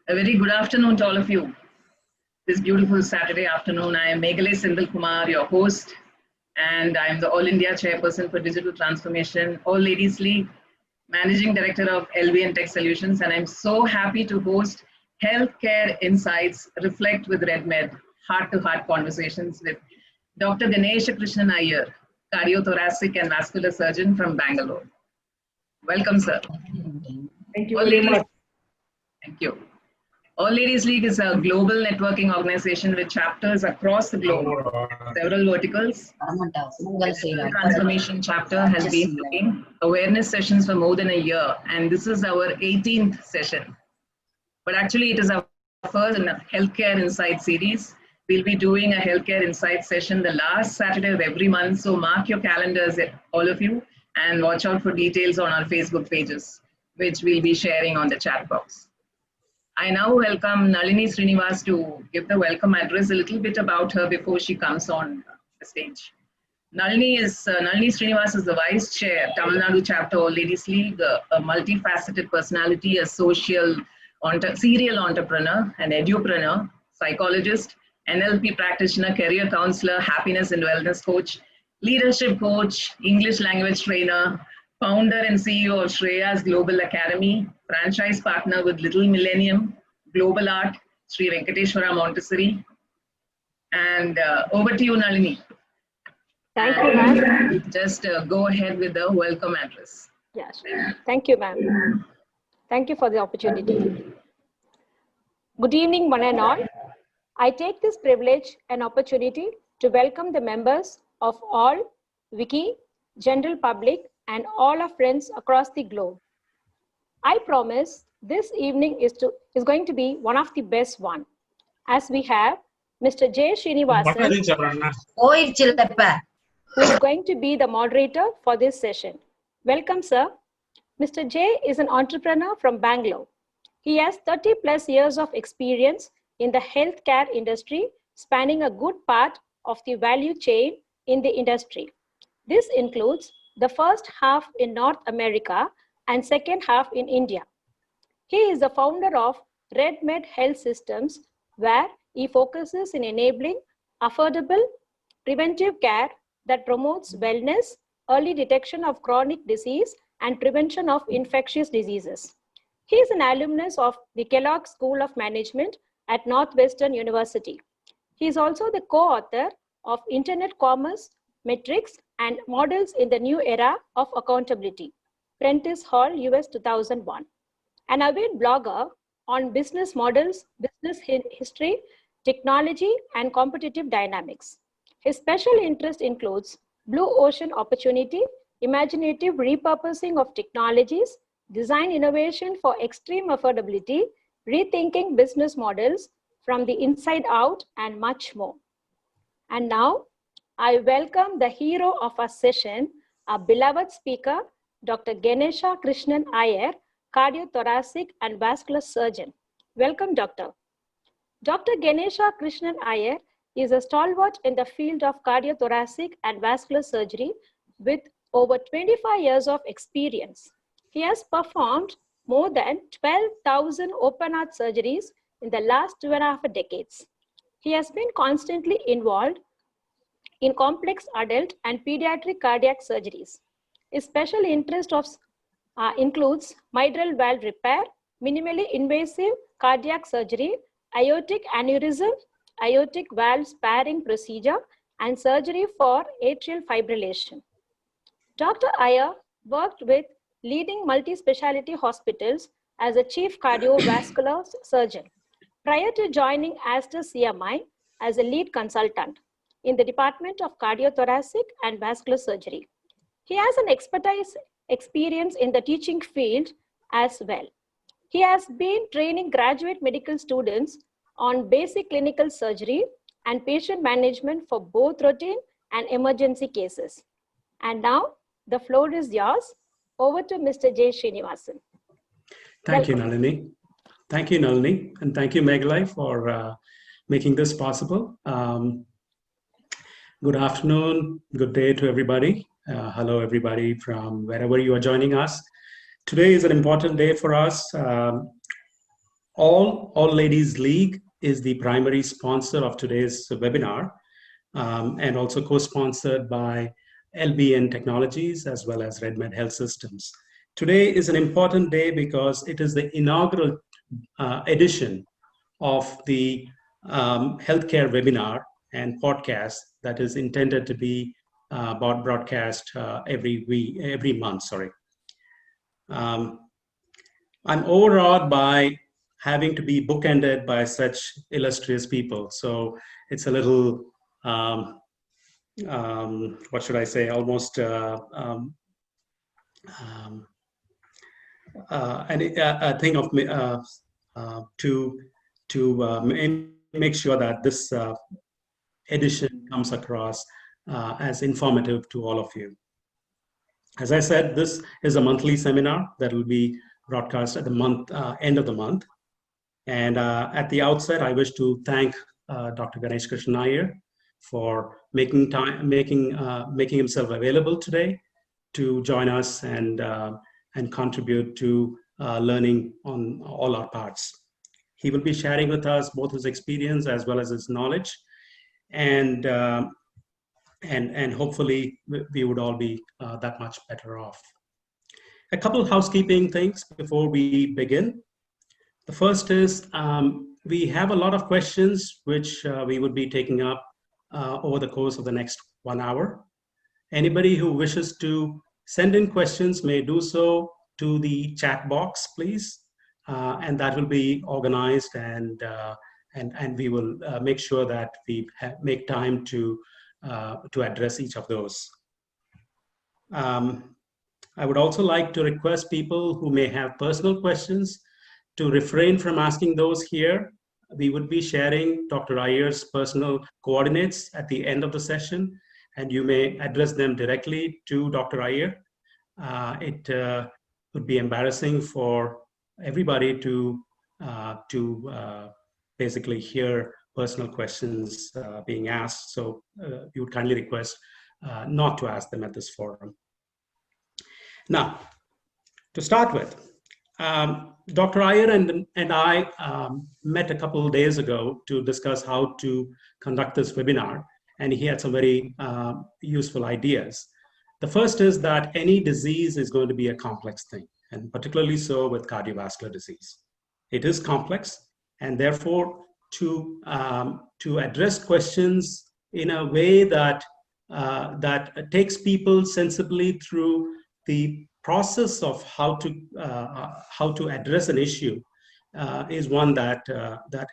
A very good afternoon to all of you. This beautiful Saturday afternoon, I am Meghalai Sendil Kumar, your host, and I am the All India Chairperson for Digital Transformation, All Ladies League, Managing Director of LVN Tech Solutions, and I'm so happy to host Healthcare Insights Reflect with RedMed, heart-to-heart conversations with Dr. Ganesha Krishnan Iyer, cardiothoracic and vascular surgeon from Bangalore. Welcome, sir. Thank you very much. Thank you. All Ladies League is a global networking organization with chapters across the globe, several verticals. The transformation chapter has been doing awareness sessions for more than a year, and this is our 18th session. But actually, it is our first in a Healthcare Insight series. We'll be doing a Healthcare Insight session the last Saturday of every month, so mark your calendars, all of you, and watch out for details on our Facebook pages, which we'll be sharing on the chat box. I now welcome Nalini Srinivas to give the welcome address, a little bit about her before she comes on the stage. Nalini Srinivas is the Vice Chair, Tamil Nadu Chapter All Ladies League, a multifaceted personality, a serial entrepreneur, an edupreneur, psychologist, NLP practitioner, career counselor, happiness and wellness coach, leadership coach, English language trainer, founder and CEO of Shreya's Global Academy, franchise partner with Little Millennium, Global Art, Sri Venkateshwara Montessori. And over to you, Nalini. Thank you, ma'am. Just go ahead with the welcome address. Yes, thank you, ma'am. Thank you for the opportunity. Good evening, one and all. I take this privilege and opportunity to welcome the members of all Wiki, general public, and all our friends across the globe. I promise this evening is going to be one of the best one, as we have Mr. J. Srinivasan, who is going to be the moderator for this session. Welcome, sir. Mr. J is an entrepreneur from Bangalore. He has 30 plus years of experience in the healthcare industry, spanning a good part of the value chain in the industry. This includes the first half in North America and second half in India. He is the founder of RedMed Health Systems, where he focuses in enabling affordable preventive care that promotes wellness, early detection of chronic disease, and prevention of infectious diseases. He is an alumnus of the Kellogg School of Management at Northwestern University. He is also the co-author of Internet Commerce, Metrics, and Models in the New Era of Accountability, Prentice Hall, US 2001. An avid blogger on business models, business history, technology, and competitive dynamics. His special interest includes blue ocean opportunity, imaginative repurposing of technologies, design innovation for extreme affordability, rethinking business models from the inside out, and much more. And now, I welcome the hero of our session, our beloved speaker, Dr. Ganesha Krishnan Iyer, cardiothoracic and vascular surgeon. Welcome, Doctor. Dr. Ganesha Krishnan Iyer is a stalwart in the field of cardiothoracic and vascular surgery with over 25 years of experience. He has performed more than 12,000 open heart surgeries in the last 2.5 decades. He has been constantly involved in complex adult and pediatric cardiac surgeries. His special interest includes mitral valve repair, minimally invasive cardiac surgery, aortic aneurysm, aortic valve sparing procedure, and surgery for atrial fibrillation. Dr. Iyer worked with leading multi-specialty hospitals as a chief cardiovascular surgeon prior to joining Aster CMI as a lead consultant in the Department of Cardiothoracic and Vascular Surgery. He has an experience in the teaching field as well. He has been training graduate medical students on basic clinical surgery and patient management for both routine and emergency cases. And now the floor is yours. Over to Mr. J. Srinivasan. Thank you, Nalini. Thank you, Nalini. And thank you, Meghalai, for making this possible. Good afternoon, good day to everybody. Hello, everybody from wherever you are joining us. Today is an important day for us. All Ladies League is the primary sponsor of today's webinar, and also co-sponsored by LBN Technologies as well as RedMed Health Systems. Today is an important day because it is the inaugural edition of the healthcare webinar and podcast that is intended to be broadcast every month. I'm overawed by having to be bookended by such illustrious people. So it's a little, what should I say, almost a thing of to make sure that this edition comes across as informative to all of you. As I said, this is a monthly seminar that will be broadcast at the end of the month. And at the outset, I wish to thank Dr. Ganesh Krishnan Iyer for making himself available today to join us and contribute to learning on all our parts. He will be sharing with us both his experience as well as his knowledge, and hopefully we would all be that much better off. A couple of housekeeping things before we begin. The first is we have a lot of questions which we would be taking up over the course of the next 1 hour. Anybody who wishes to send in questions may do so to the chat box, please, and that will be organized, and we will make sure that we make time to address each of those. I would also like to request people who may have personal questions to refrain from asking those here. We would be sharing Dr. Iyer's personal coordinates at the end of the session, and you may address them directly to Dr. Iyer. It would be embarrassing for everybody to basically hear personal questions being asked, so we would kindly request not to ask them at this forum. Now, to start with, Dr. Iyer and I met a couple of days ago to discuss how to conduct this webinar, and he had some very useful ideas. The first is that any disease is going to be a complex thing, and particularly so with cardiovascular disease. It is complex, and therefore to address questions in a way that takes people sensibly through the process of how to address an issue is one that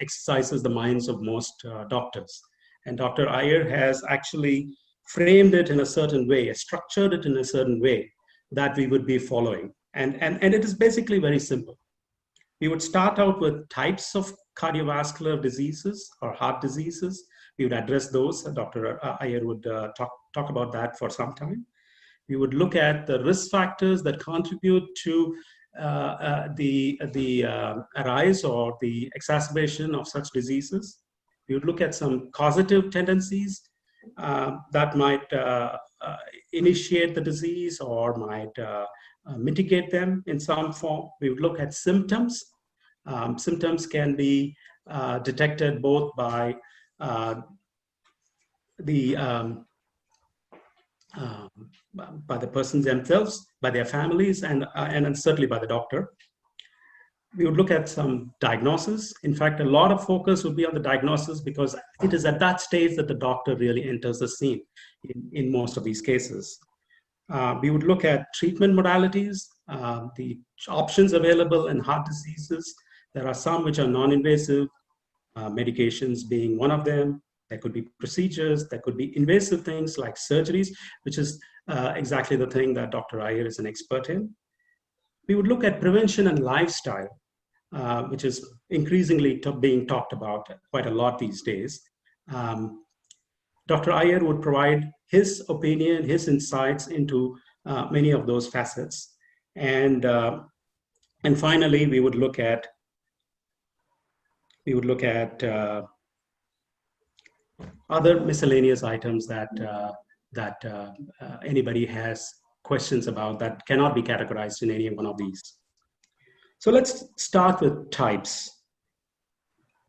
exercises the minds of most doctors. And Dr. Iyer has actually framed it in a certain way, structured it in a certain way that we would be following. And it is basically very simple. We would start out with types of cardiovascular diseases or heart diseases. We would address those. Dr. Iyer would talk about that for some time. We would look at the risk factors that contribute to the arise or the exacerbation of such diseases. We would look at some causative tendencies that might initiate the disease or might mitigate them in some form. We would look at symptoms. Symptoms can be detected both by the persons themselves, by their families, and certainly by the doctor. We would look at some diagnosis. In fact, a lot of focus would be on the diagnosis because it is at that stage that the doctor really enters the scene in most of these cases. We would look at treatment modalities, the options available in heart diseases. There are some which are non-invasive, medications being one of them. There could be procedures, there could be invasive things like surgeries, which is exactly the thing that Dr. Iyer is an expert in. We would look at prevention and lifestyle, which is increasingly being talked about quite a lot these days. Dr. Iyer would provide his opinion, his insights into many of those facets. And finally, we would look at other miscellaneous items that anybody has questions about that cannot be categorized in any one of these. So let's start with types.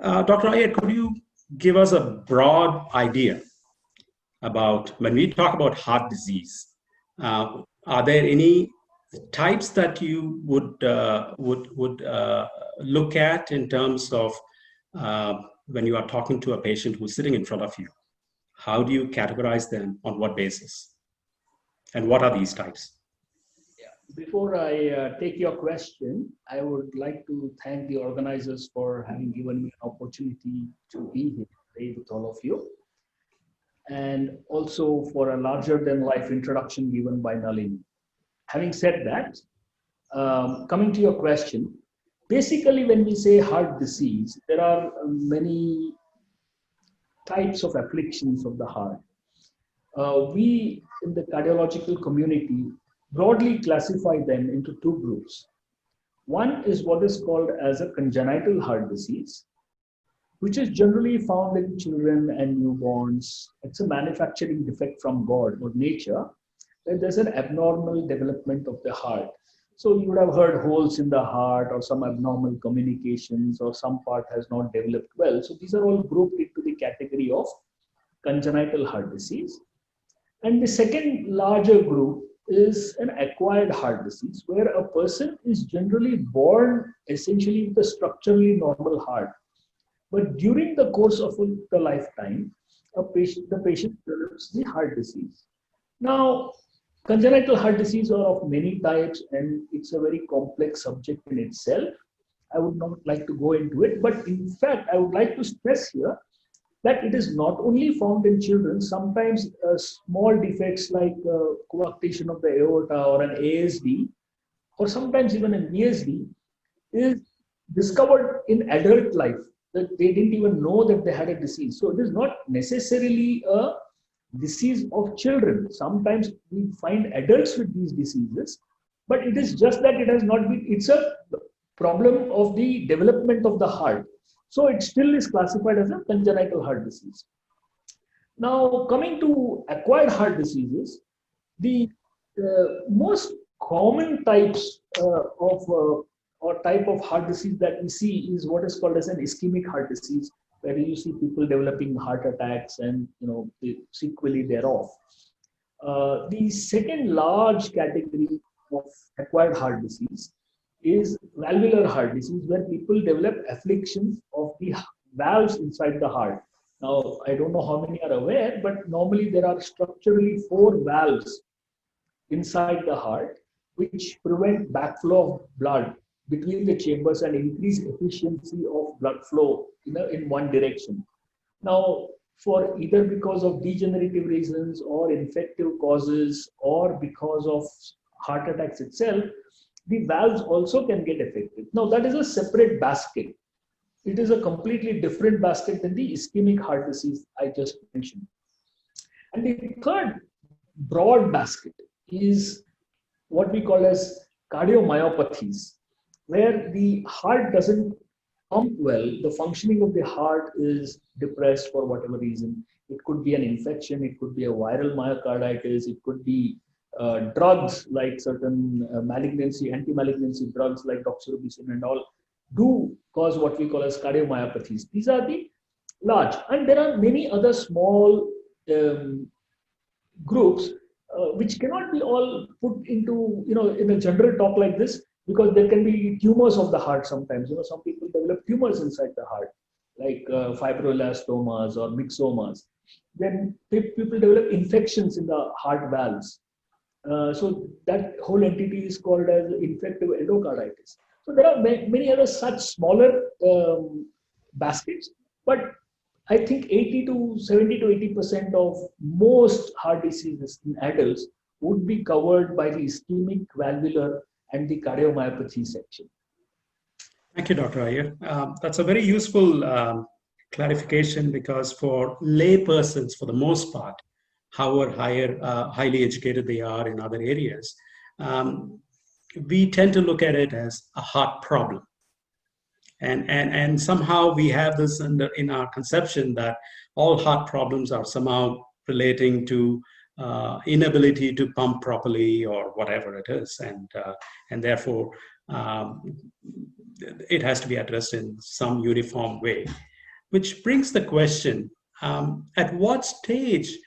Dr. Iyer, could you give us a broad idea about when we talk about heart disease? Are there any types that you would look at in terms of when you are talking to a patient who's sitting in front of you? How do you categorize them? On what basis? And what are these types? Before I take your question, I would like to thank the organizers for having given me an opportunity to be here today with all of you, and also for a larger than life introduction given by Nalini. Having said that, coming to your question, basically when we say heart disease, there are many types of afflictions of the heart. We in the cardiological community broadly classify them into two groups. One is what is called as a congenital heart disease, which is generally found in children and newborns. It's a manufacturing defect from God or nature, where there's an abnormal development of the heart. So you would have heard holes in the heart or some abnormal communications or some part has not developed well. So these are all grouped into the category of congenital heart disease. And the second larger group is an acquired heart disease, where a person is generally born essentially with a structurally normal heart. But during the course of the lifetime, the patient develops the heart disease. Now, congenital heart disease are of many types, and it's a very complex subject in itself. I would not like to go into it, but in fact, I would like to stress here that it is not only found in children. Sometimes small defects like coarctation of the aorta or an ASD, or sometimes even an ESD, is discovered in adult life, that they didn't even know that they had a disease. So it is not necessarily a disease of children. Sometimes we find adults with these diseases, but it is just that it has not been, it's a problem of the development of the heart. So it still is classified as a congenital heart disease. Now, coming to acquired heart diseases, the most common types or type of heart disease that we see is what is called as an ischemic heart disease, where you see people developing heart attacks and the sequelae thereof. The second large category of acquired heart disease is valvular heart disease, where people develop afflictions of the valves inside the heart. Now, I don't know how many are aware, but normally there are structurally 4 valves inside the heart, which prevent backflow of blood between the chambers and increase efficiency of blood flow in one direction. Now, for either because of degenerative reasons or infective causes or because of heart attacks itself, the valves also can get affected. Now, that is a separate basket. It is a completely different basket than the ischemic heart disease I just mentioned. And the third broad basket is what we call as cardiomyopathies, where the heart doesn't pump well, the functioning of the heart is depressed for whatever reason. It could be an infection, it could be a viral myocarditis, it could be drugs like certain anti-malignancy drugs like doxorubicin and all do cause what we call as cardiomyopathies. These are the large, and there are many other small groups which cannot be all put into in a general talk like this, because there can be tumors of the heart sometimes. Some people develop tumors inside the heart, like fibroelastomas or myxomas. Then people develop infections in the heart valves. So that whole entity is called as infective endocarditis. So there are many other such smaller baskets, but I think 70 to 80% of most heart diseases in adults would be covered by the ischemic, valvular, and the cardiomyopathy section. Thank you, Dr. Iyer. That's a very useful clarification, because for lay persons, for the most part, however highly educated they are in other areas, we tend to look at it as a heart problem. And somehow we have this in our conception that all heart problems are somehow relating to inability to pump properly or whatever it is, and therefore it has to be addressed in some uniform way. Which brings the question, at what stage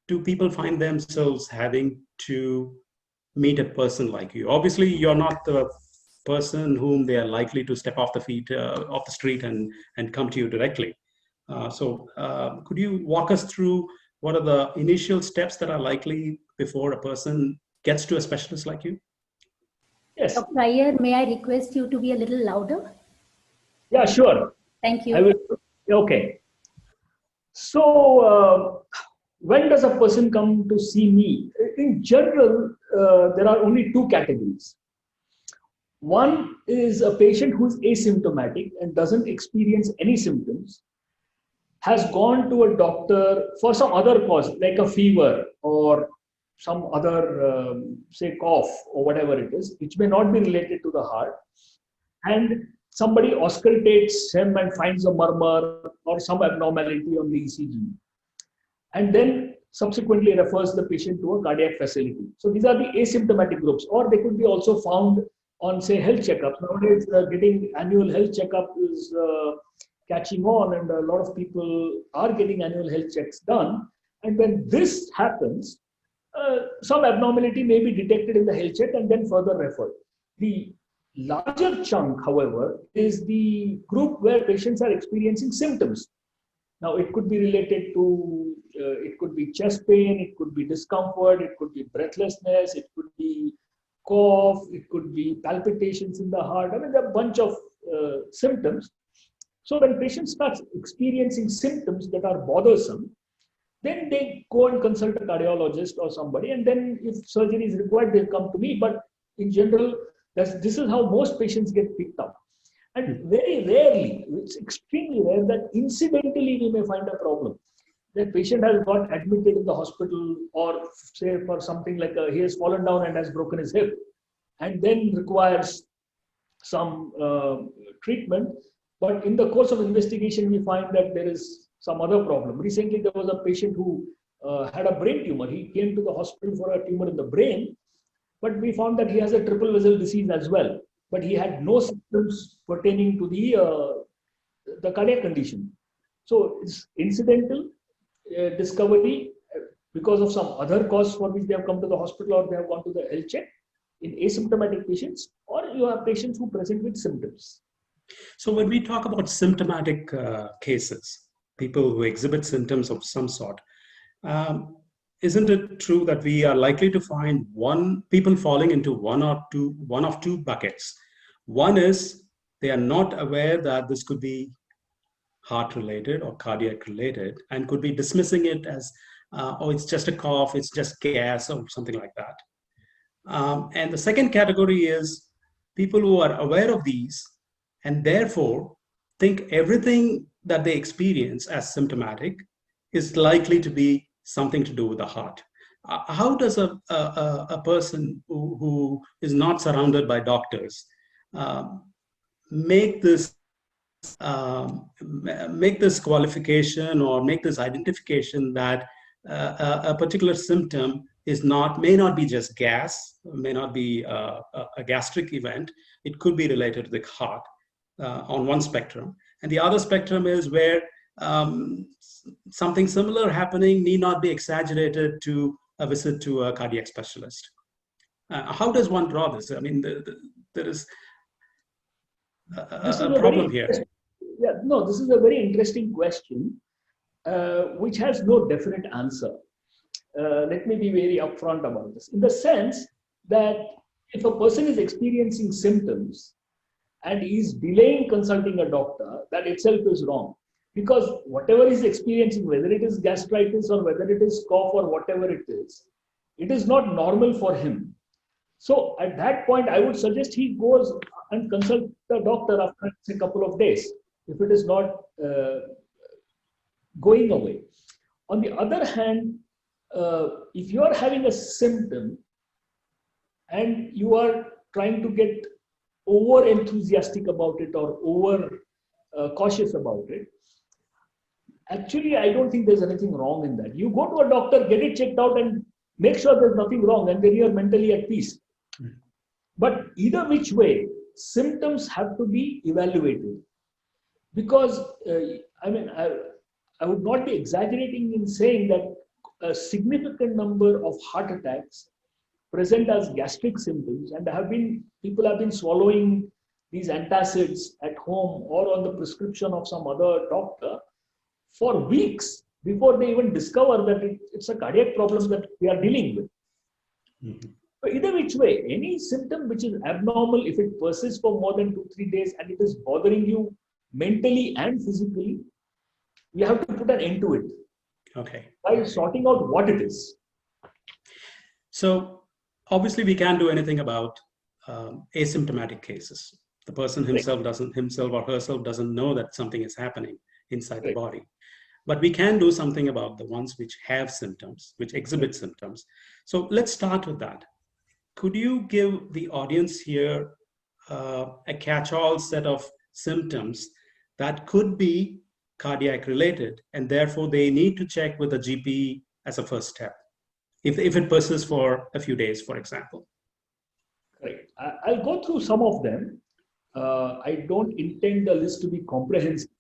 do people find themselves having to meet a person like you? Obviously, you're not the person whom they are likely to step off the street and come to you directly. Could you walk us through what are the initial steps that are likely before a person gets to a specialist like you? Yes. Dr. Iyer, may I request you to be a little louder? Yeah, sure. Thank you. I will. Okay. So, when does a person come to see me? In general, there are only two categories. One is a patient who's asymptomatic and doesn't experience any symptoms, has gone to a doctor for some other cause, like a fever or some other, say, cough or whatever it is, which may not be related to the heart. And somebody auscultates him and finds a murmur or some abnormality on the ECG. And then subsequently refers the patient to a cardiac facility. So these are the asymptomatic groups, or they could be also found on, say, health checkups. Nowadays, getting annual health checkup is catching on, and a lot of people are getting annual health checks done. And when this happens, some abnormality may be detected in the health check and then further referred. The larger chunk, however, is the group where patients are experiencing symptoms. Now, it could be related to, it could be chest pain, it could be discomfort, it could be breathlessness, it could be cough, it could be palpitations in the heart. I mean, there are a bunch of symptoms. So when patients start experiencing symptoms that are bothersome, then they go and consult a cardiologist or somebody, and then if surgery is required, they'll come to me. But in general, this is how most patients get picked up. And very rarely, it's extremely rare that incidentally we may find a problem. That patient has got admitted in the hospital, or say for something like he has fallen down and has broken his hip, and then requires some treatment. But in the course of investigation, we find that there is some other problem. Recently, there was a patient who had a brain tumor. He came to the hospital for a tumor in the brain, but we found that he has a triple vessel disease as well. But he had no symptoms pertaining to the cardiac condition. So it's incidental discovery because of some other cause for which they have come to the hospital or they have gone to the health check in asymptomatic patients, or you have patients who present with symptoms. So when we talk about symptomatic cases, people who exhibit symptoms of some sort, isn't it true that we are likely to find people falling into one of two buckets? One is they are not aware that this could be heart related or cardiac related and could be dismissing it as, oh, it's just a cough, it's just gas or something like that. And the second category is people who are aware of these and therefore think everything that they experience as symptomatic is likely to be something to do with the heart. How does a person who is not surrounded by doctors make this qualification or make this identification that a particular symptom may not be just gas, may not be a gastric event, it could be related to the heart on one spectrum. And the other spectrum is where something similar happening need not be exaggerated to a visit to a cardiac specialist. How does one draw this? I mean, there is a problem here. Yeah, no, this is a very interesting question, which has no definite answer. Let me be very upfront about this, in the sense that if a person is experiencing symptoms and is delaying consulting a doctor, that itself is wrong. Because whatever he's experiencing, whether it is gastritis or whether it is cough or whatever it is not normal for him. So at that point, I would suggest he goes and consult the doctor after a couple of days, if it is not going away. On the other hand, if you are having a symptom and you are trying to get over enthusiastic about it or over cautious about it, actually, I don't think there's anything wrong in that. You go to a doctor, get it checked out and make sure there's nothing wrong, and then you're mentally at peace. But either which way, symptoms have to be evaluated because I would not be exaggerating in saying that a significant number of heart attacks present as gastric symptoms, and people have been swallowing these antacids at home or on the prescription of some other doctor for weeks before they even discover that it's a cardiac problem that we are dealing with. Mhm. So either which way, any symptom which is abnormal, if it persists for more than 2-3 days and it is bothering you mentally and physically, you have to put an end to it Okay. by sorting out what it is. So obviously we can't do anything about asymptomatic cases. The person himself or herself doesn't know that something is happening inside the body. But we can do something about the ones which have symptoms, which exhibit symptoms. So let's start with that. Could you give the audience here a catch-all set of symptoms that could be cardiac related, and therefore they need to check with a GP as a first step, if it persists for a few days, for example? Right. I'll go through some of them. I don't intend the list to be comprehensive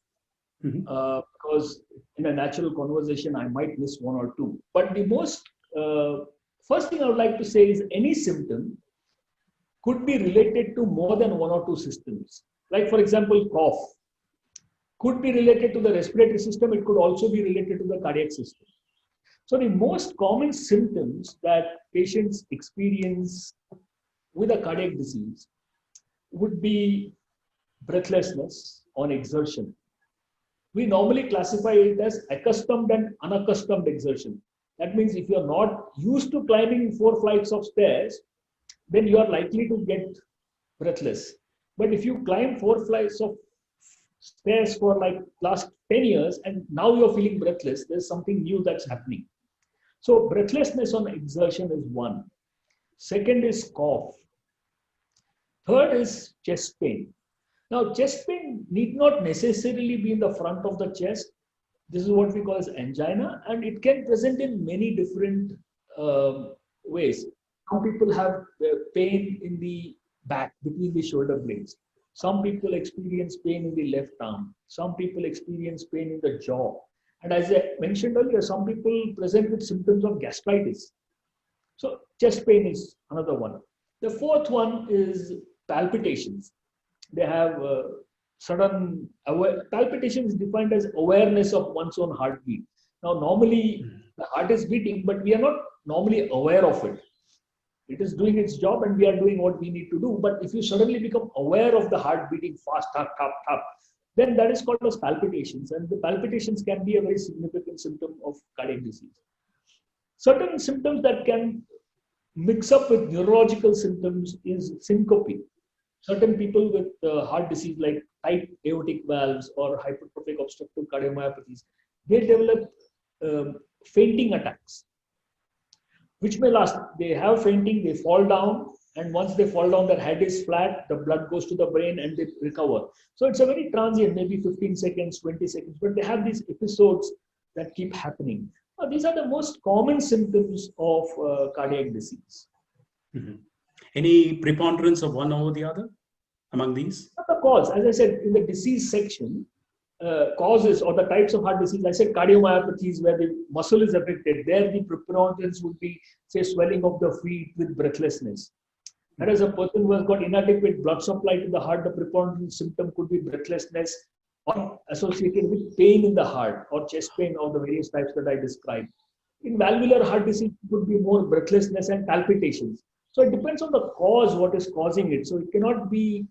because in a natural conversation, I might miss one or two. But the first thing I would like to say is any symptom could be related to more than one or two systems. Like, for example, cough could be related to the respiratory system. It could also be related to the cardiac system. So the most common symptoms that patients experience with a cardiac disease would be breathlessness on exertion. We normally classify it as accustomed and unaccustomed exertion. That means if you're not used to climbing 4 flights of stairs, then you are likely to get breathless. But if you climb 4 flights of stairs for like last 10 years and now you're feeling breathless, there's something new that's happening. So breathlessness on exertion is one. Second is cough. Third is chest pain. Now, chest pain need not necessarily be in the front of the chest. This is what we call as angina, and it can present in many different ways. Some people have pain in the back, between the shoulder blades. Some people experience pain in the left arm. Some people experience pain in the jaw. And as I mentioned earlier, some people present with symptoms of gastritis. So chest pain is another one. The fourth one is palpitations. They have sudden palpitation is defined as awareness of one's own heartbeat. Now, normally the heart is beating, but we are not normally aware of it. It is doing its job and we are doing what we need to do. But if you suddenly become aware of the heart beating fast, tap, tap, tap, then that is called as palpitations. And the palpitations can be a very significant symptom of cardiac disease. Certain symptoms that can mix up with neurological symptoms is syncope. Certain people with heart disease like tight aortic valves or hypertrophic obstructive cardiomyopathies, they develop fainting attacks, which may last. They have fainting, they fall down, and once they fall down, their head is flat, the blood goes to the brain and they recover. So it's a very transient, maybe 15 seconds, 20 seconds, but they have these episodes that keep happening. Now, these are the most common symptoms of cardiac disease. Mm-hmm. Any preponderance of one over the other among these? Not the cause. As I said, in the disease section, causes or the types of heart disease, I said cardiomyopathies where the muscle is affected. There the preponderance would be, say, swelling of the feet with breathlessness. Whereas a person who has got inadequate blood supply to the heart, the preponderant symptom could be breathlessness or associated with pain in the heart or chest pain of the various types that I described. In valvular heart disease, it could be more breathlessness and palpitations. So it depends on the cause, what is causing it. So it cannot be,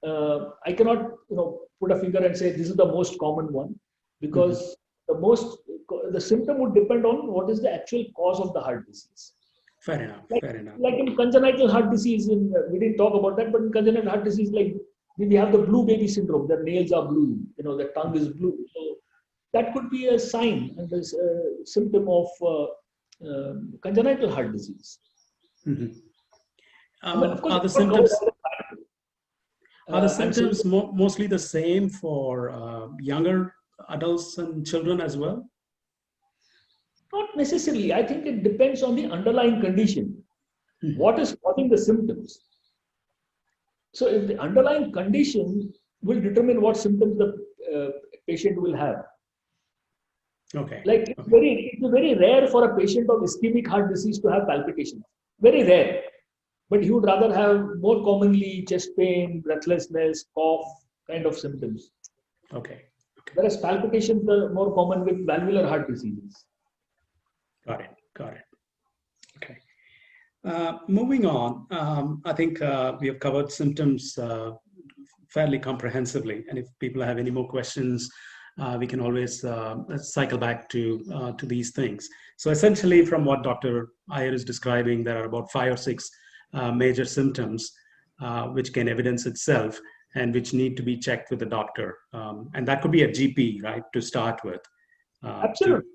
I cannot, put a finger and say this is the most common one, because the symptom would depend on what is the actual cause of the heart disease. Fair enough. Fair enough. Like in congenital heart disease, we didn't talk about that, but in congenital heart disease, like we have the blue baby syndrome. The nails are blue, the tongue is blue. So that could be a sign and a symptom of congenital heart disease. Mm-hmm. Of course, are the symptoms mostly the same for younger adults and children as well? Not necessarily. I think it depends on the underlying condition. What is causing the symptoms? So if the underlying condition will determine what symptoms the patient will have. Okay. Like it's very rare for a patient of ischemic heart disease to have palpitation. Very rare. But he would rather have more commonly chest pain, breathlessness, cough kind of symptoms. Okay. Whereas palpitations are more common with valvular heart diseases. Got it. Okay. Moving on, I think we have covered symptoms fairly comprehensively. And if people have any more questions, we can always cycle back to these things. So essentially, from what Dr. Iyer is describing, there are about 5 or 6 major symptoms which can evidence itself and which need to be checked with the doctor. And that could be a GP, right, to start with. Absolutely.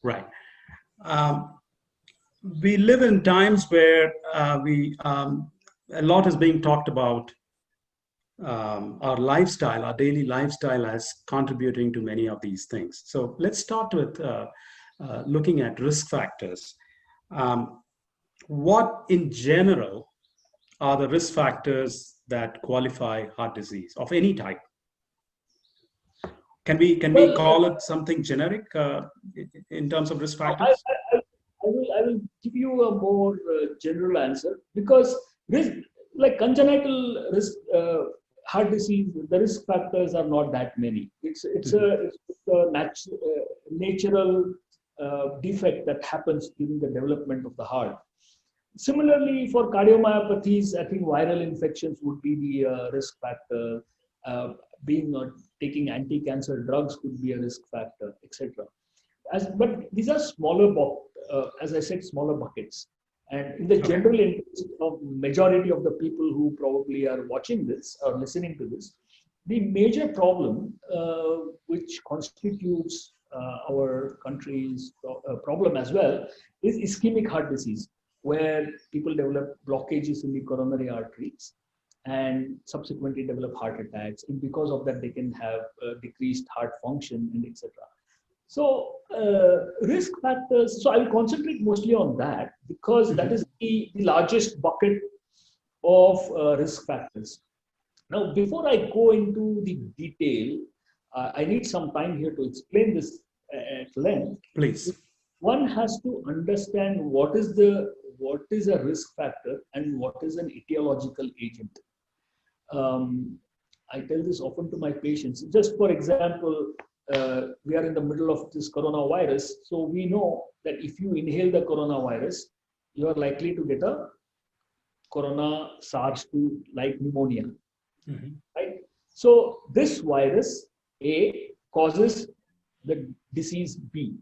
Right. We live in times where a lot is being talked about our lifestyle, our daily lifestyle as contributing to many of these things. So let's start with looking at risk factors. What in general are the risk factors that qualify heart disease of any type? Can we call it something generic in terms of risk factors? I will give you a more general answer, because risk, like congenital risk, heart disease, the risk factors are not that many. It's a natural defect that happens during the development of the heart. Similarly, for cardiomyopathies, I think viral infections would be the risk factor. Taking anti-cancer drugs could be a risk factor, etc. But these are smaller, as I said, smaller buckets. And in the general interest of majority of the people who probably are watching this or listening to this, the major problem which constitutes our country's problem as well is ischemic heart disease, where people develop blockages in the coronary arteries and subsequently develop heart attacks. And because of that, they can have decreased heart function and etc. So risk factors, so I will concentrate mostly on that, because that is the largest bucket of risk factors. Now, before I go into the detail, I need some time here to explain this at length. Please. One has to understand what is a risk factor and what is an etiological agent. I tell this often to my patients. Just for example, we are in the middle of this coronavirus. So we know that if you inhale the coronavirus, you are likely to get a corona SARS-2 like pneumonia, right? So this virus A causes the disease B.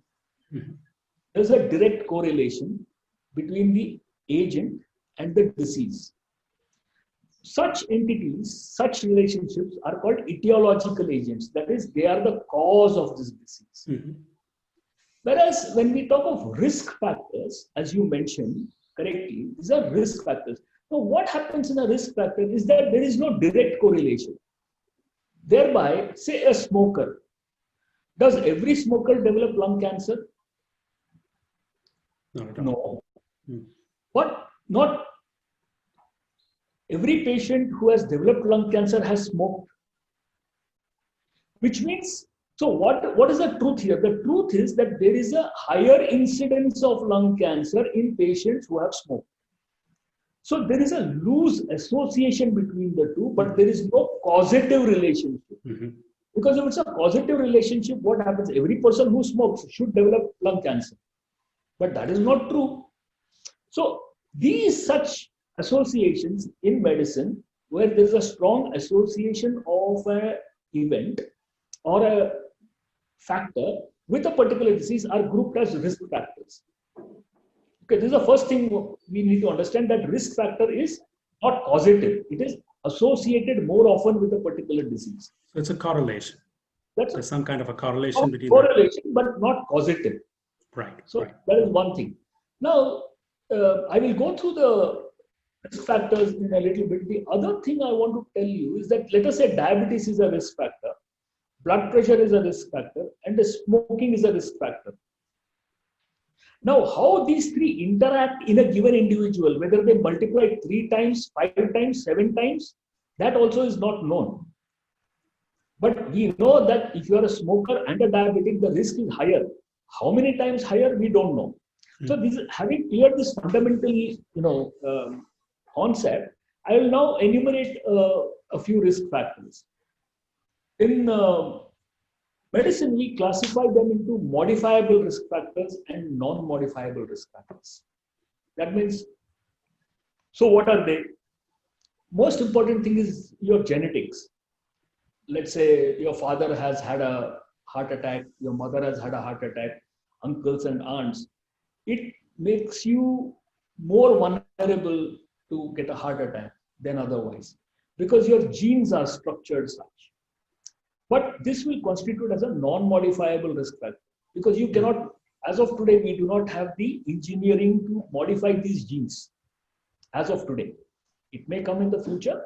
There's a direct correlation between the agent and the disease. Such entities, such relationships are called etiological agents. That is, they are the cause of this disease. Whereas when we talk of risk factors, as you mentioned correctly, these are risk factors. Now, what happens in a risk factor is that there is no direct correlation. Thereby, say a smoker. Does every smoker develop lung cancer? No. But not every patient who has developed lung cancer has smoked. Which means, so what is the truth here? The truth is that there is a higher incidence of lung cancer in patients who have smoked. So there is a loose association between the two, but there is no causative relationship. Because if it's a causative relationship, what happens? Every person who smokes should develop lung cancer. But that is not true. So these such associations in medicine, where there is a strong association of an event or a factor with a particular disease, are grouped as risk factors. Okay, this is the first thing we need to understand, that risk factor is not causative. It is associated more often with a particular disease. So it's a correlation. There's some kind of a correlation between correlation, but not causative. Right. So right. that is one thing. Now, I will go through the risk factors in a little bit. The other thing I want to tell you is that, let us say diabetes is a risk factor, blood pressure is a risk factor, and smoking is a risk factor. Now, how these three interact in a given individual, whether they multiply 3 times, 5 times, 7 times, That also is not known. But we know that if you are a smoker and a diabetic, the risk is higher. How many times higher, we don't know. So this, having cleared this fundamental, concept, I will now enumerate a few risk factors. In medicine, we classify them into modifiable risk factors and non-modifiable risk factors. That means, so what are they? Most important thing is your genetics. Let's say your father has had a heart attack, your mother has had a heart attack, uncles and aunts. It makes you more vulnerable to get a heart attack than otherwise, because your genes are structured such. But this will constitute as a non-modifiable risk factor, because you cannot, as of today, we do not have the engineering to modify these genes. As of today, it may come in the future,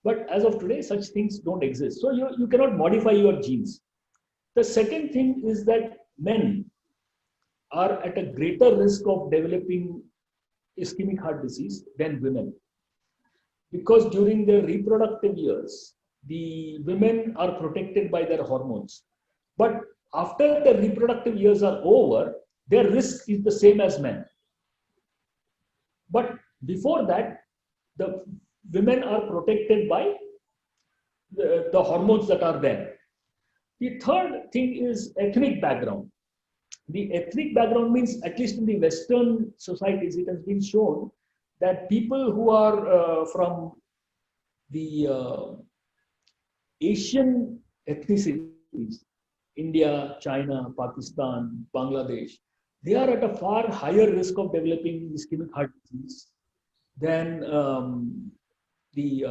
but as of today, such things don't exist. So you cannot modify your genes. The second thing is that men are at a greater risk of developing ischemic heart disease than women, because during their reproductive years, the women are protected by their hormones. But after the reproductive years are over, their risk is the same as men. But before that, the women are protected by the hormones that are there. The third thing is ethnic background. The ethnic background means, at least in the Western societies, it has been shown that people who are from the Asian ethnicities, India, China, Pakistan, Bangladesh, they are at a far higher risk of developing ischemic heart disease than the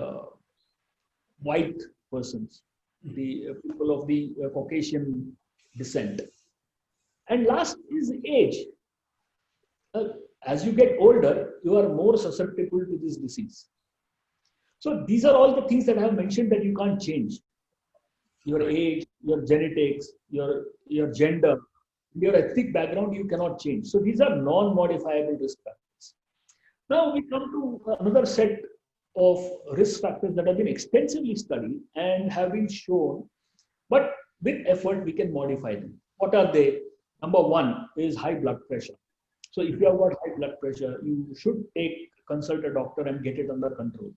white persons, the people of the Caucasian descent. And last is age. As you get older, you are more susceptible to this disease. So these are all the things that I have mentioned that you can't change. Your age, your genetics, your gender, your ethnic background, you cannot change. So these are non-modifiable risk factors. Now we come to another set of risk factors that have been extensively studied and have been shown, but with effort we can modify them. What are they? Number one is high blood pressure. So if you have got high blood pressure, you should consult a doctor and get it under control.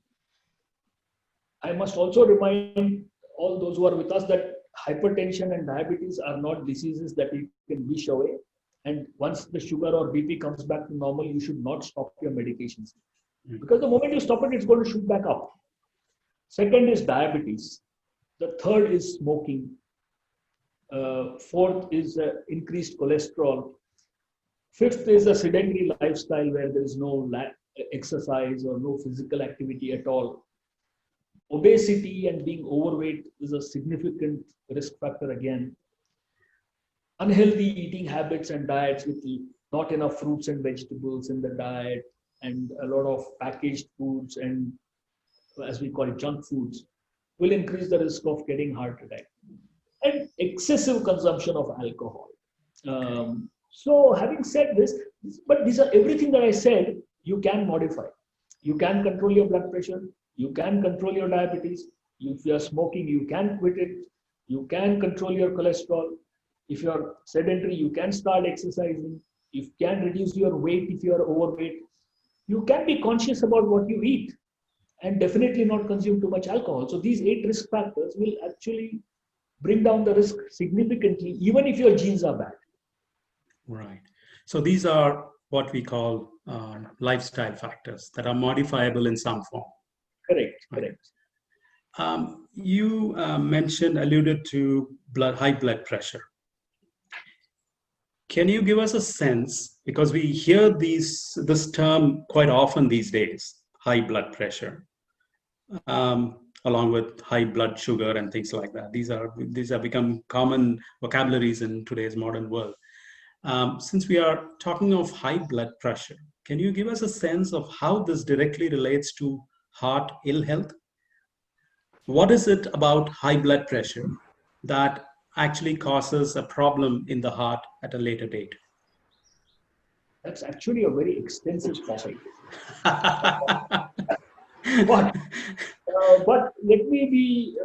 I must also remind all those who are with us that hypertension and diabetes are not diseases that you can wish away. And once the sugar or BP comes back to normal, you should not stop your medications. Because the moment you stop it, it's going to shoot back up. Second is diabetes. The third is smoking. Fourth is increased cholesterol. Fifth is a sedentary lifestyle where there is no exercise or no physical activity at all. Obesity and being overweight is a significant risk factor again. Unhealthy eating habits and diets with not enough fruits and vegetables in the diet, and a lot of packaged foods and, as we call it, junk foods, will increase the risk of getting heart attack. And excessive consumption of alcohol. So having said this, but these are everything that I said, you can modify. You can control your blood pressure. You can control your diabetes. If you are smoking, you can quit it. You can control your cholesterol. If you are sedentary, you can start exercising. You can reduce your weight if you are overweight. You can be conscious about what you eat and definitely not consume too much alcohol. So these 8 risk factors will actually bring down the risk significantly, even if your genes are bad. Right. So these are what we call lifestyle factors that are modifiable in some form. Correct, correct. You alluded to high blood pressure. Can you give us a sense, because we hear this term quite often these days, high blood pressure, along with high blood sugar and things like that. These have become common vocabularies in today's modern world. Since we are talking of high blood pressure, can you give us a sense of how this directly relates to heart ill health? What is it about high blood pressure that actually causes a problem in the heart at a later date? That's actually a very extensive topic. But let me be.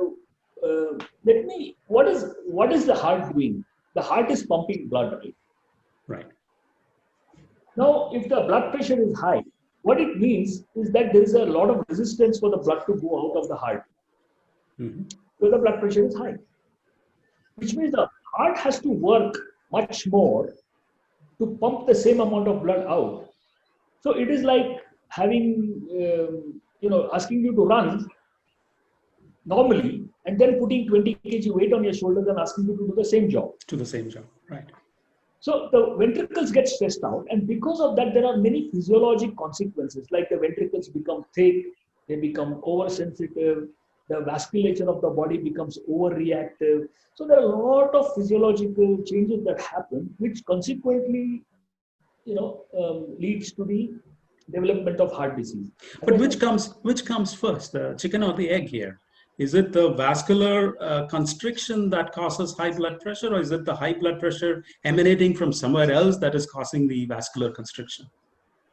What is the heart doing? The heart is pumping blood, right? Right. Now, if the blood pressure is high, what it means is that there is a lot of resistance for the blood to go out of the heart. Mm-hmm. So the blood pressure is high, which means the heart has to work much more to pump the same amount of blood out. So it is like having, asking you to run normally and then putting 20 kg weight on your shoulders and asking you to do the same job. To the same job, right. So the ventricles get stressed out, and because of that, there are many physiologic consequences, like the ventricles become thick, they become oversensitive, the vasculature of the body becomes overreactive. So there are a lot of physiological changes that happen, which consequently, leads to the development of heart disease. But which comes first, the chicken or the egg here? Is it the vascular constriction that causes high blood pressure, or is it the high blood pressure emanating from somewhere else that is causing the vascular constriction?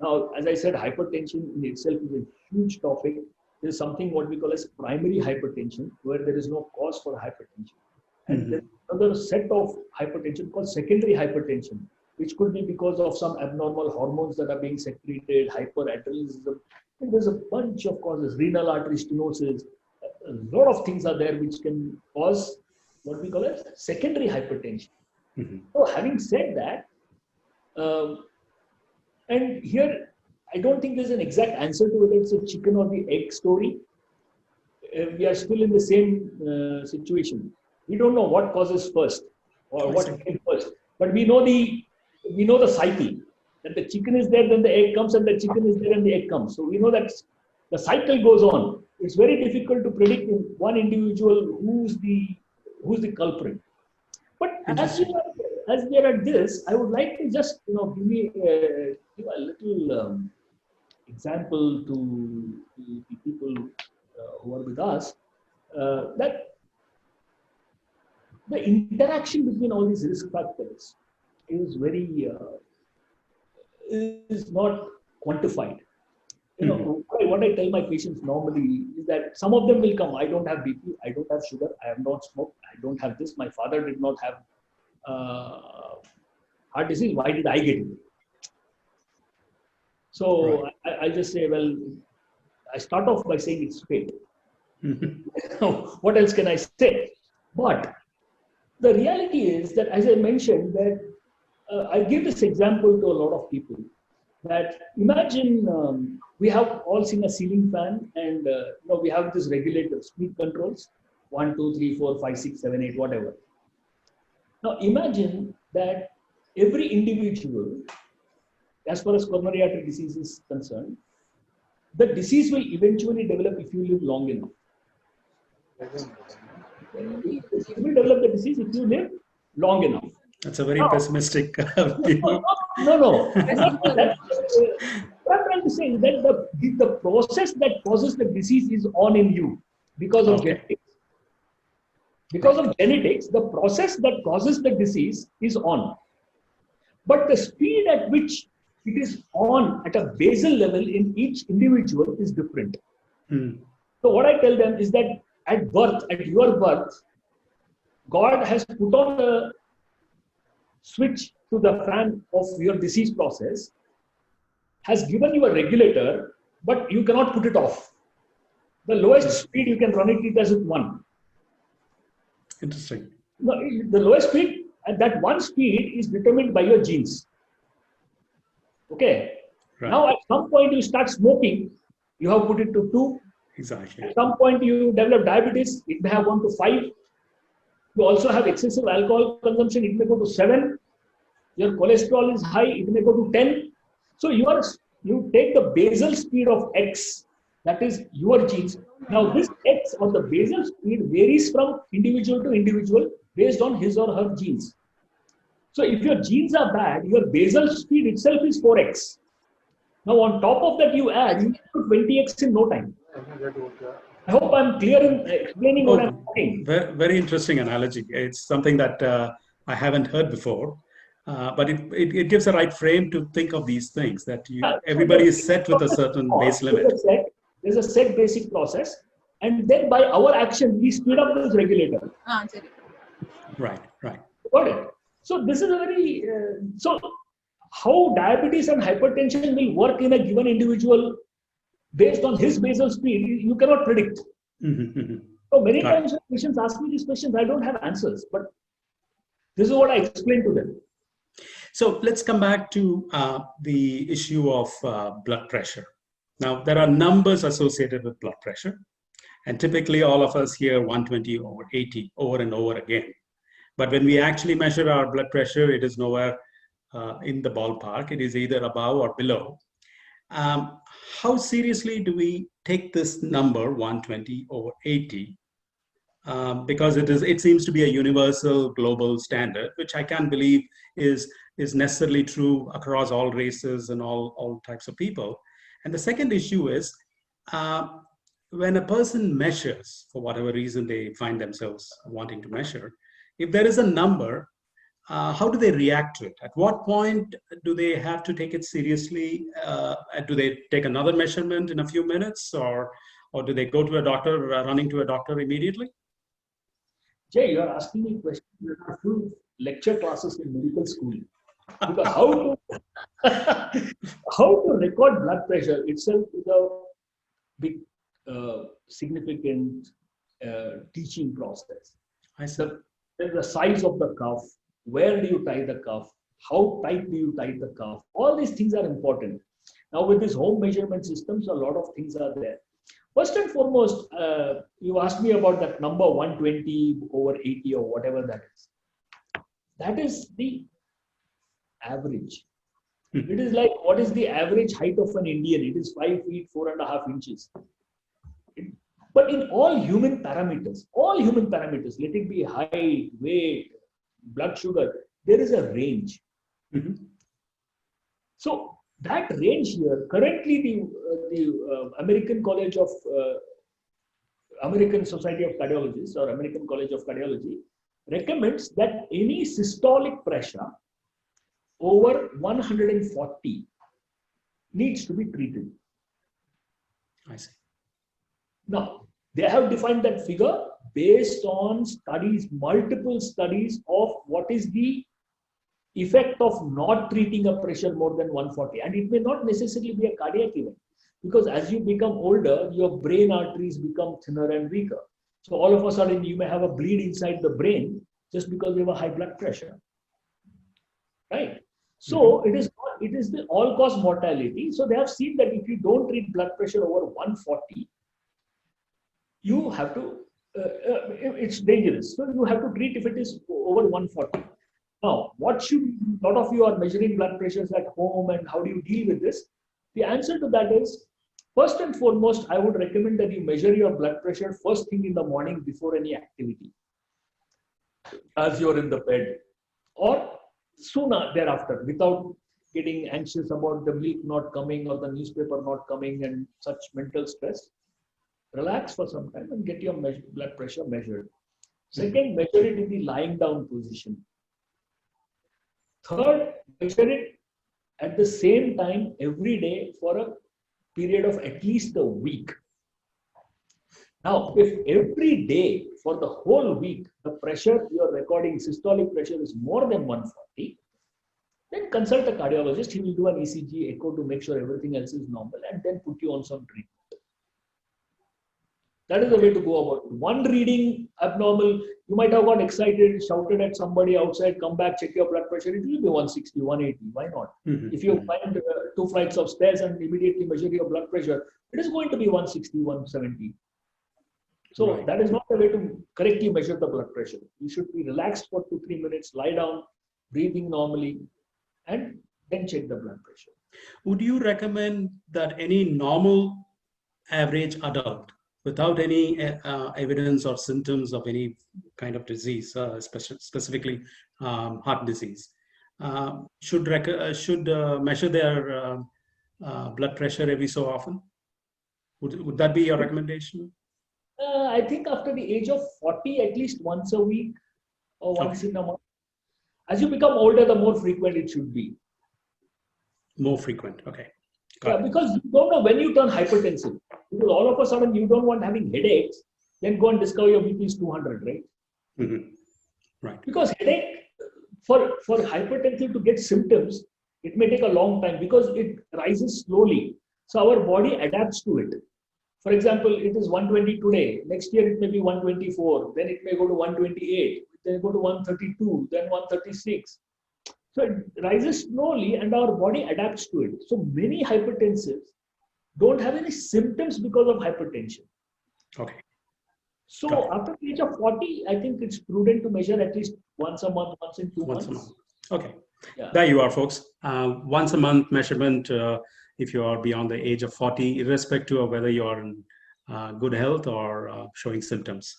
Now, as I said, hypertension in itself is a huge topic. There is something what we call as primary hypertension, where there is no cause for hypertension. And there's another set of hypertension called secondary hypertension, which could be because of some abnormal hormones that are being secreted, hyperadrenalism. And there's a bunch of causes, renal artery stenosis. A lot of things are there which can cause what we call as secondary hypertension. So having said that, and here I don't think there's an exact answer to whether it's a chicken or the egg story. We are still in the same situation. We don't know what causes first or what came first, but we know the cycle, that the chicken is there, then the egg comes, and the chicken is there and the egg comes. So we know that the cycle goes on. It's very difficult to predict in one individual who's the culprit. But as we are at this, I would like to just give a little example to the people who are with us, that the interaction between all these risk factors is is not quantified. What I tell my patients normally is that some of them will come. I don't have BP, I don't have sugar, I have not smoked, I don't have this. My father did not have heart disease. Why did I get it? So right. I just say, well, I start off by saying it's fate. What else can I say? But the reality is that, as I mentioned, that I give this example to a lot of people. That imagine we have all seen a ceiling fan, and we have this regulator, speed controls, 1, 2, 3, 4, 5, 6, 7, 8, whatever. Now imagine that every individual, as far as coronary artery disease is concerned, the disease will eventually develop if you live long enough. You will develop the disease if you live long enough. That's a very pessimistic view. No. What I'm trying to say is that the process that causes the disease is on in you because of genetics. Because of genetics, the process that causes the disease is on. But the speed at which it is on at a basal level in each individual is different. So what I tell them is that at birth, at your birth, God has put on the switch to the fan of your disease process, has given you a regulator, but you cannot put it off. The lowest speed you can run it as 1. Interesting. No, the lowest speed, and that 1 speed is determined by your genes. Okay. Right. Now, at some point you start smoking, you have put it to 2. Exactly. At some point you develop diabetes, it may have gone to 5. You also have excessive alcohol consumption, it may go to 7. Your cholesterol is high, it may go to 10. So you take the basal speed of X, that is your genes. Now this X or the basal speed varies from individual to individual based on his or her genes. So if your genes are bad, your basal speed itself is 4X. Now on top of that you add, you do 20X in no time. I hope I'm clear in explaining what I'm saying. Very interesting analogy. It's something that I haven't heard before, but it gives a right frame to think of these things, that everybody is set with a certain base limit. There's a set basic process. And then by our action, we speed up this regulator. Right. Got it? So this is a very, so how diabetes and hypertension will work in a given individual based on his basal speed, you cannot predict. So many times when patients ask me these questions, I don't have answers, but this is what I explain to them. So let's come back to the issue of blood pressure. Now, there are numbers associated with blood pressure, and typically all of us hear 120 over 80 over and over again. But when we actually measure our blood pressure, it is nowhere in the ballpark. It is either above or below. How seriously do we take this number 120 over 80? Because it seems to be a universal global standard, which I can't believe is necessarily true across all races and all types of people. And the second issue is when a person measures, for whatever reason they find themselves wanting to measure, if there is a number, how do they react to it? At what point do they have to take it seriously? Do they take another measurement in a few minutes, or do they go to a doctor, running to a doctor immediately? Jay, you are asking me questions that are full lecture classes in medical school. Because how to record blood pressure itself is a big, significant teaching process. The size of the cuff, where do you tie the cuff, how tight do you tie the cuff, all these things are important. Now with this home measurement systems, a lot of things are there. First and foremost, you asked me about that number 120 over 80 or whatever that is. That is the average. It is like, what is the average height of an Indian? It is 5 feet, 4.5 inches. But in all human parameters, let it be height, weight, blood sugar, there is a range. So that range here, currently the American Society of Cardiologists or American College of Cardiology recommends that any systolic pressure over 140 needs to be treated. I see. Now, they have defined that figure based on studies, multiple studies of what is the effect of not treating a pressure more than 140. And it may not necessarily be a cardiac event, because as you become older, your brain arteries become thinner and weaker. So all of a sudden, you may have a bleed inside the brain just because you have a high blood pressure. Right? So it is the all-cause mortality. So they have seen that if you don't treat blood pressure over 140, you have to, it's dangerous. So you have to treat if it is over 140. Now, a lot of you are measuring blood pressures at home, and how do you deal with this? The answer to that is, first and foremost, I would recommend that you measure your blood pressure first thing in the morning before any activity, as you're in the bed, or sooner thereafter, without getting anxious about the milk not coming or the newspaper not coming and such mental stress. Relax for some time and get your blood pressure measured. Second, measure it in the lying down position. Third, measure it at the same time every day for a period of at least a week. Now, if every day for the whole week, the pressure you're recording, systolic pressure, is more than 140, then consult a cardiologist. He will do an ECG, echo to make sure everything else is normal, and then put you on some treatment. That is the way to go about it. One reading abnormal, you might have got excited, shouted at somebody outside, come back, check your blood pressure. It will be 160, 180. Why not? If you find 2 flights of stairs and immediately measure your blood pressure, it is going to be 160, 170. So that is not the way to correctly measure the blood pressure. You should be relaxed for 2-3 minutes, lie down, breathing normally, and then check the blood pressure. Would you recommend that any normal average adult, without any evidence or symptoms of any kind of disease, specifically heart disease, should measure their blood pressure every so often? Would that be your recommendation? I think after the age of 40, at least once a week or once in a month. As you become older, the more frequent it should be. More frequent, okay. Yeah, because you don't know when you turn hypertensive. Because all of a sudden you don't want having headaches, then go and discover your BP is 200, right? Mhm. Right. Because headache, for hypertensive to get symptoms, it may take a long time because it rises slowly. So our body adapts to it. For example, it is 120 today. Next year it may be 124. Then it may go to 128. Then go to 132. Then 136. So it rises slowly and our body adapts to it. So many hypertensives don't have any symptoms because of hypertension. Okay. So after the age of 40, I think it's prudent to measure at least once a month, once in 2 Once months. a month. Okay. Yeah. There you are, folks. Once a month measurement if you are beyond the age of 40, irrespective of whether you are in good health or showing symptoms.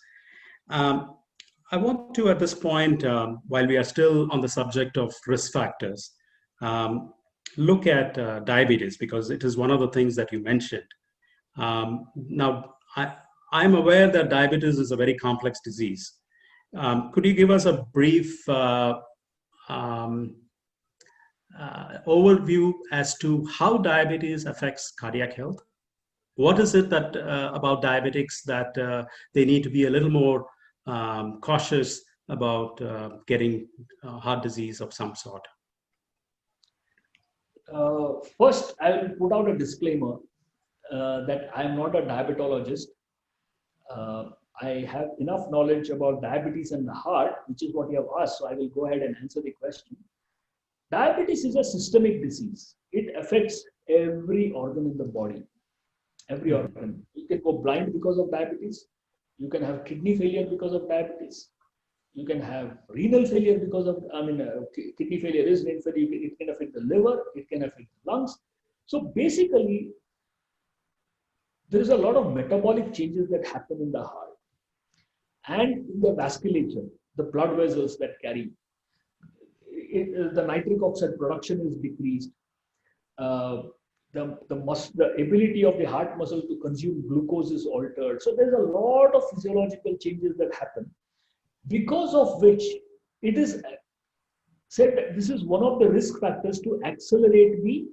I want to, at this point, while we are still on the subject of risk factors, look at diabetes, because it is one of the things that you mentioned. Now, I'm aware that diabetes is a very complex disease. Could you give us a brief overview as to how diabetes affects cardiac health? What is it that about diabetics that they need to be a little more cautious about getting heart disease of some sort? First, I will put out a disclaimer that I am not a diabetologist. I have enough knowledge about diabetes and the heart, which is what you have asked, so I will go ahead and answer the question. Diabetes is a systemic disease. It affects every organ in the body, every organ. You can go blind because of diabetes. You can have kidney failure because of diabetes. You can have renal failure because of, kidney failure is renal failure. It can affect the liver, it can affect the lungs. So basically, there is a lot of metabolic changes that happen in the heart and in the vasculature, the blood vessels that carry. The nitric oxide production is decreased. The ability of the heart muscle to consume glucose is altered. So there's a lot of physiological changes that happen, because of which it is said that this is one of the risk factors to accelerate the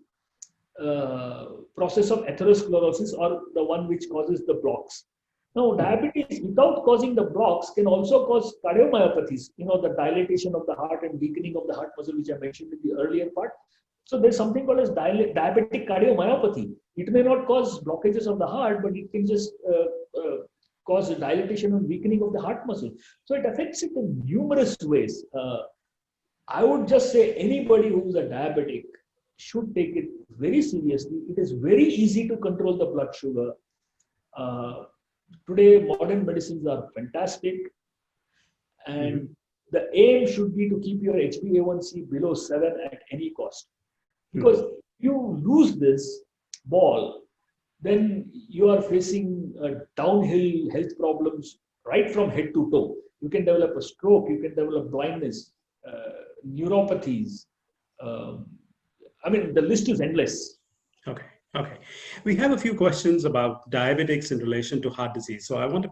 process of atherosclerosis, or the one which causes the blocks. Now, diabetes without causing the blocks can also cause cardiomyopathies, the dilatation of the heart and weakening of the heart muscle, which I mentioned in the earlier part. So there's something called as diabetic cardiomyopathy. It may not cause blockages of the heart, but it can just cause dilatation and weakening of the heart muscle. So it affects it in numerous ways. I would just say anybody who's a diabetic should take it very seriously. It is very easy to control the blood sugar. Today, modern medicines are fantastic. And the aim should be to keep your HbA1c below 7 at any cost. Because if you lose this ball, then you are facing downhill health problems right from head to toe. You can develop a stroke, you can develop blindness, neuropathies. The list is endless. Okay. We have a few questions about diabetics in relation to heart disease. So I want to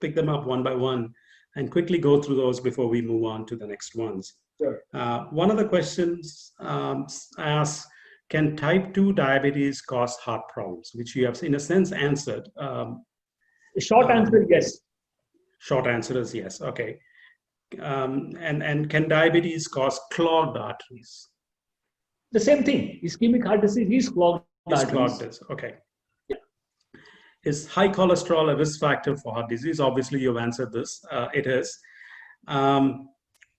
pick them up one by one and quickly go through those before we move on to the next ones. Sure. One of the questions asks, can type 2 diabetes cause heart problems? Which you have, in a sense, answered. The short answer, yes. Short answer is yes. Okay. And can diabetes cause clogged arteries? The same thing. Ischemic heart disease is clogged arteries. Okay. Yeah. Is high cholesterol a risk factor for heart disease? Obviously, you've answered this. It is.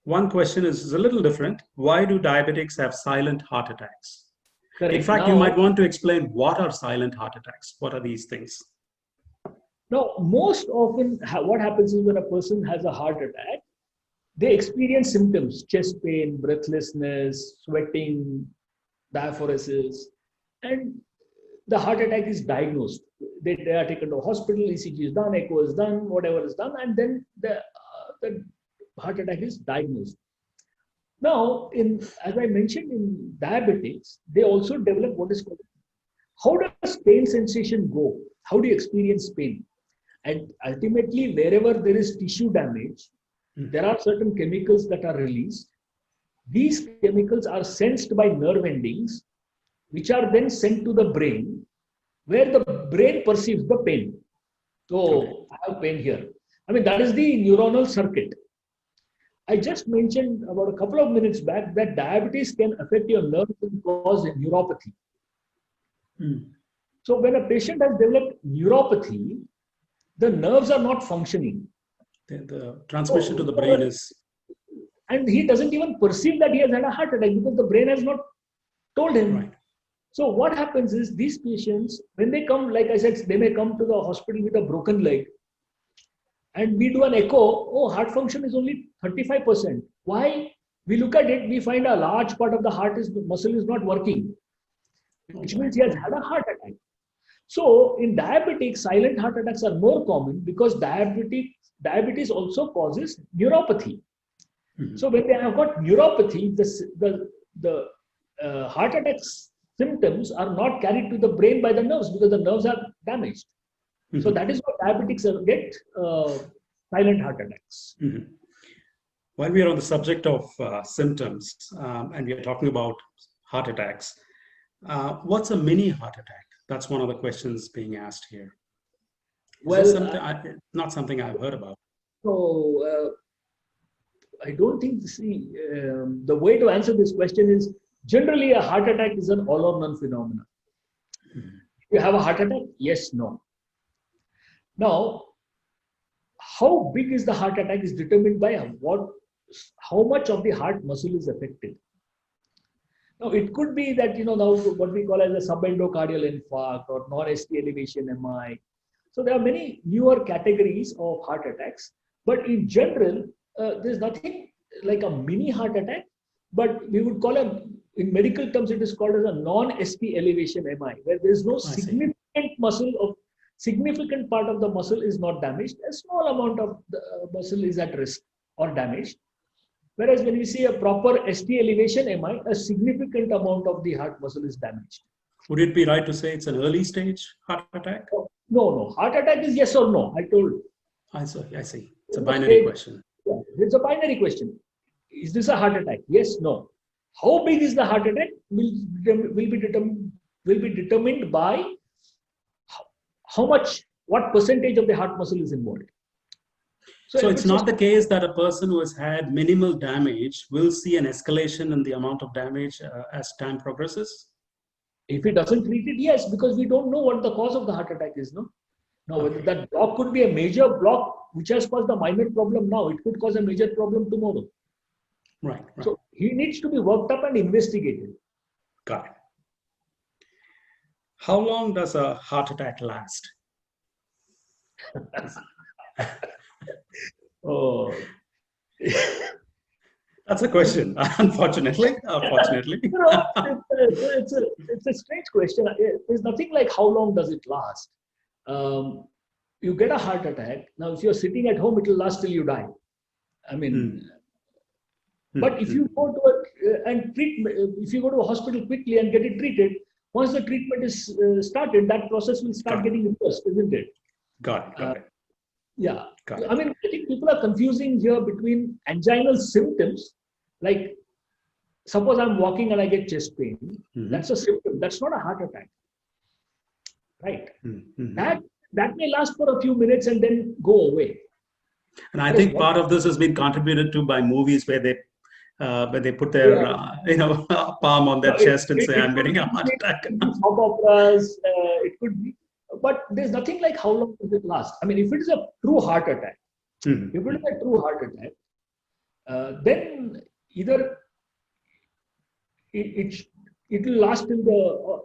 One question is a little different. Why do diabetics have silent heart attacks? Correct. In fact, now, you might want to explain what are silent heart attacks? What are these things? Now, most often what happens is when a person has a heart attack, they experience symptoms, chest pain, breathlessness, sweating, diaphoresis, and the heart attack is diagnosed. They are taken to a hospital, ECG is done, echo is done, whatever is done, and then the heart attack is diagnosed. Now, as I mentioned, in diabetics, they also develop what is called, how does pain sensation go? How do you experience pain? And ultimately, wherever there is tissue damage, there are certain chemicals that are released. These chemicals are sensed by nerve endings, which are then sent to the brain, where the brain perceives the pain. So I have pain here. I mean, that is the neuronal circuit. I just mentioned about a couple of minutes back that diabetes can affect your nerves and cause neuropathy. So when a patient has developed neuropathy, the nerves are not functioning. The transmission to the brain is... And he doesn't even perceive that he has had a heart attack because the brain has not told him. Right. So what happens is these patients, when they come, like I said, they may come to the hospital with a broken leg. And we do an echo, oh, heart function is only 35%. Why? We look at it, we find a large part of the muscle is not working, which means he has had a heart attack. So in diabetics, silent heart attacks are more common because diabetes also causes neuropathy. So when they have got neuropathy, the heart attacks symptoms are not carried to the brain by the nerves because the nerves are damaged. So that is why diabetics get silent heart attacks. While we are on the subject of symptoms and we are talking about heart attacks, what's a mini heart attack? That's one of the questions being asked here. Not something I've heard about. So I don't think, the way to answer this question is generally a heart attack is an all or none phenomenon. You have a heart attack? Yes, no. Now, how big is the heart attack is determined by how much of the heart muscle is affected. Now, it could be that, now what we call as a subendocardial infarct or non-ST elevation MI. So there are many newer categories of heart attacks, but in general, there's nothing like a mini heart attack, but we would call in medical terms, it is called as a non-ST elevation MI, where there is no significant part of the muscle is not damaged. A small amount of the muscle is at risk or damaged. Whereas when we see a proper ST elevation MI, a significant amount of the heart muscle is damaged. Would it be right to say it's an early stage heart attack? No. Heart attack is yes or no. I told you. I see. It's a binary question. Yeah, it's a binary question. Is this a heart attack? Yes, no. How big is the heart attack will be determined by what percentage of the heart muscle is involved. So it's not the case that a person who has had minimal damage will see an escalation in the amount of damage as time progresses? If he doesn't treat it, yes, because we don't know what the cause of the heart attack is. No. Now, whether that block could be a major block which has caused a minor problem now, it could cause a major problem tomorrow. Right. So he needs to be worked up and investigated. Got it. How long does a heart attack last? Oh, that's a question. Unfortunately. It's a strange question. There's nothing like how long does it last. You get a heart attack. Now, if you're sitting at home, it will last till you die. I mean, but if you go to if you go to a hospital quickly and get it treated, once the treatment is started, that process will start getting reversed, isn't it? Got it. Yeah. I mean, I think people are confusing here between anginal symptoms, like suppose I'm walking and I get chest pain. That's a symptom. That's not a heart attack. Right? That may last for a few minutes and then go away. And I think part of this has been contributed to by movies where they put their palm on their chest and say, I'm getting a heart attack. Soap operas, it could be. But there's nothing like how long does it last. I mean, if it is a true heart attack, then either it will last till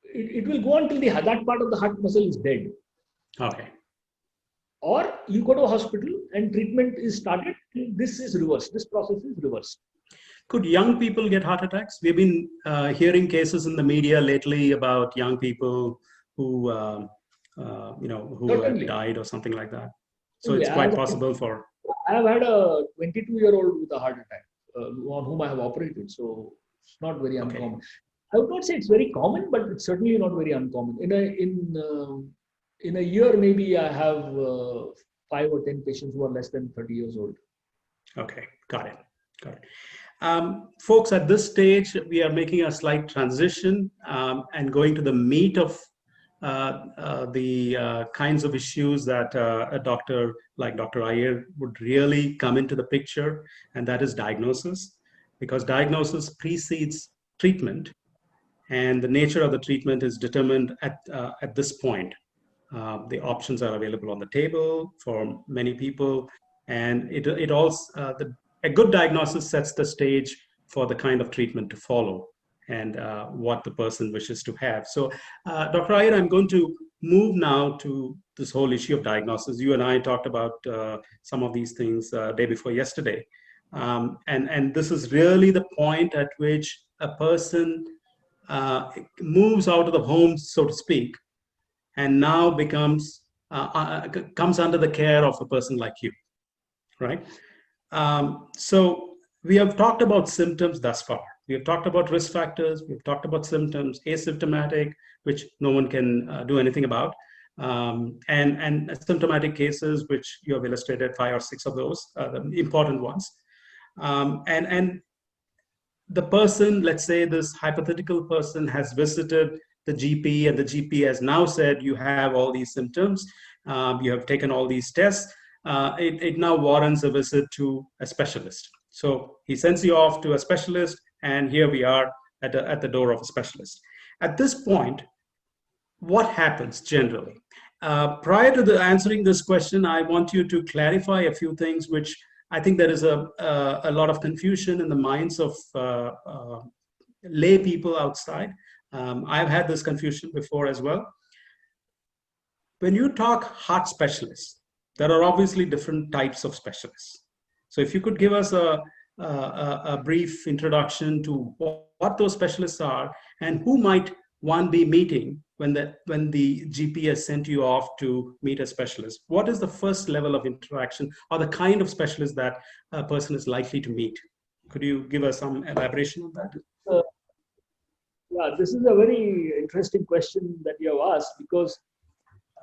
it will go until that part of the heart muscle is dead. Okay. Or you go to a hospital and treatment is started. This is reversed. This process is reversed. Could young people get heart attacks? We've been hearing cases in the media lately about young people who have died or something like that. So it's quite possible for... I have had a 22-year-old with a heart attack on whom I have operated. So it's not very uncommon. I would not say it's very common, but it's certainly not very uncommon. In a year, maybe I have 5 or 10 patients who are less than 30 years old. Okay, got it. Folks, at this stage, we are making a slight transition and going to the meat of the kinds of issues that a doctor like Dr. Iyer would really come into the picture, and that is diagnosis, because diagnosis precedes treatment, and the nature of the treatment is determined at this point. The options are available on the table for many people, and it also a good diagnosis sets the stage for the kind of treatment to follow and what the person wishes to have. So, Dr. Iyer, I'm going to move now to this whole issue of diagnosis. You and I talked about some of these things day before yesterday, and this is really the point at which a person moves out of the home, so to speak, and now becomes comes under the care of a person like you, right? So we have talked about symptoms thus far. We have talked about risk factors. We've talked about symptoms, asymptomatic, which no one can do anything about, and symptomatic cases, which you have illustrated 5 or 6 of those, the important ones. And the person, let's say this hypothetical person has visited the GP, and the GP has now said, you have all these symptoms, you have taken all these tests, it now warrants a visit to a specialist. So he sends you off to a specialist, and here we are at the door of a specialist. At this point, what happens generally? Prior to answering this question, I want you to clarify a few things, which I think there is a lot of confusion in the minds of lay people outside. I've had this confusion before as well. When you talk heart specialists, there are obviously different types of specialists. So if you could give us a brief introduction to what those specialists are and who might one be meeting when the GP has sent you off to meet a specialist. What is the first level of interaction or the kind of specialist that a person is likely to meet? Could you give us some elaboration on that? Yeah, this is a very interesting question that you have asked, because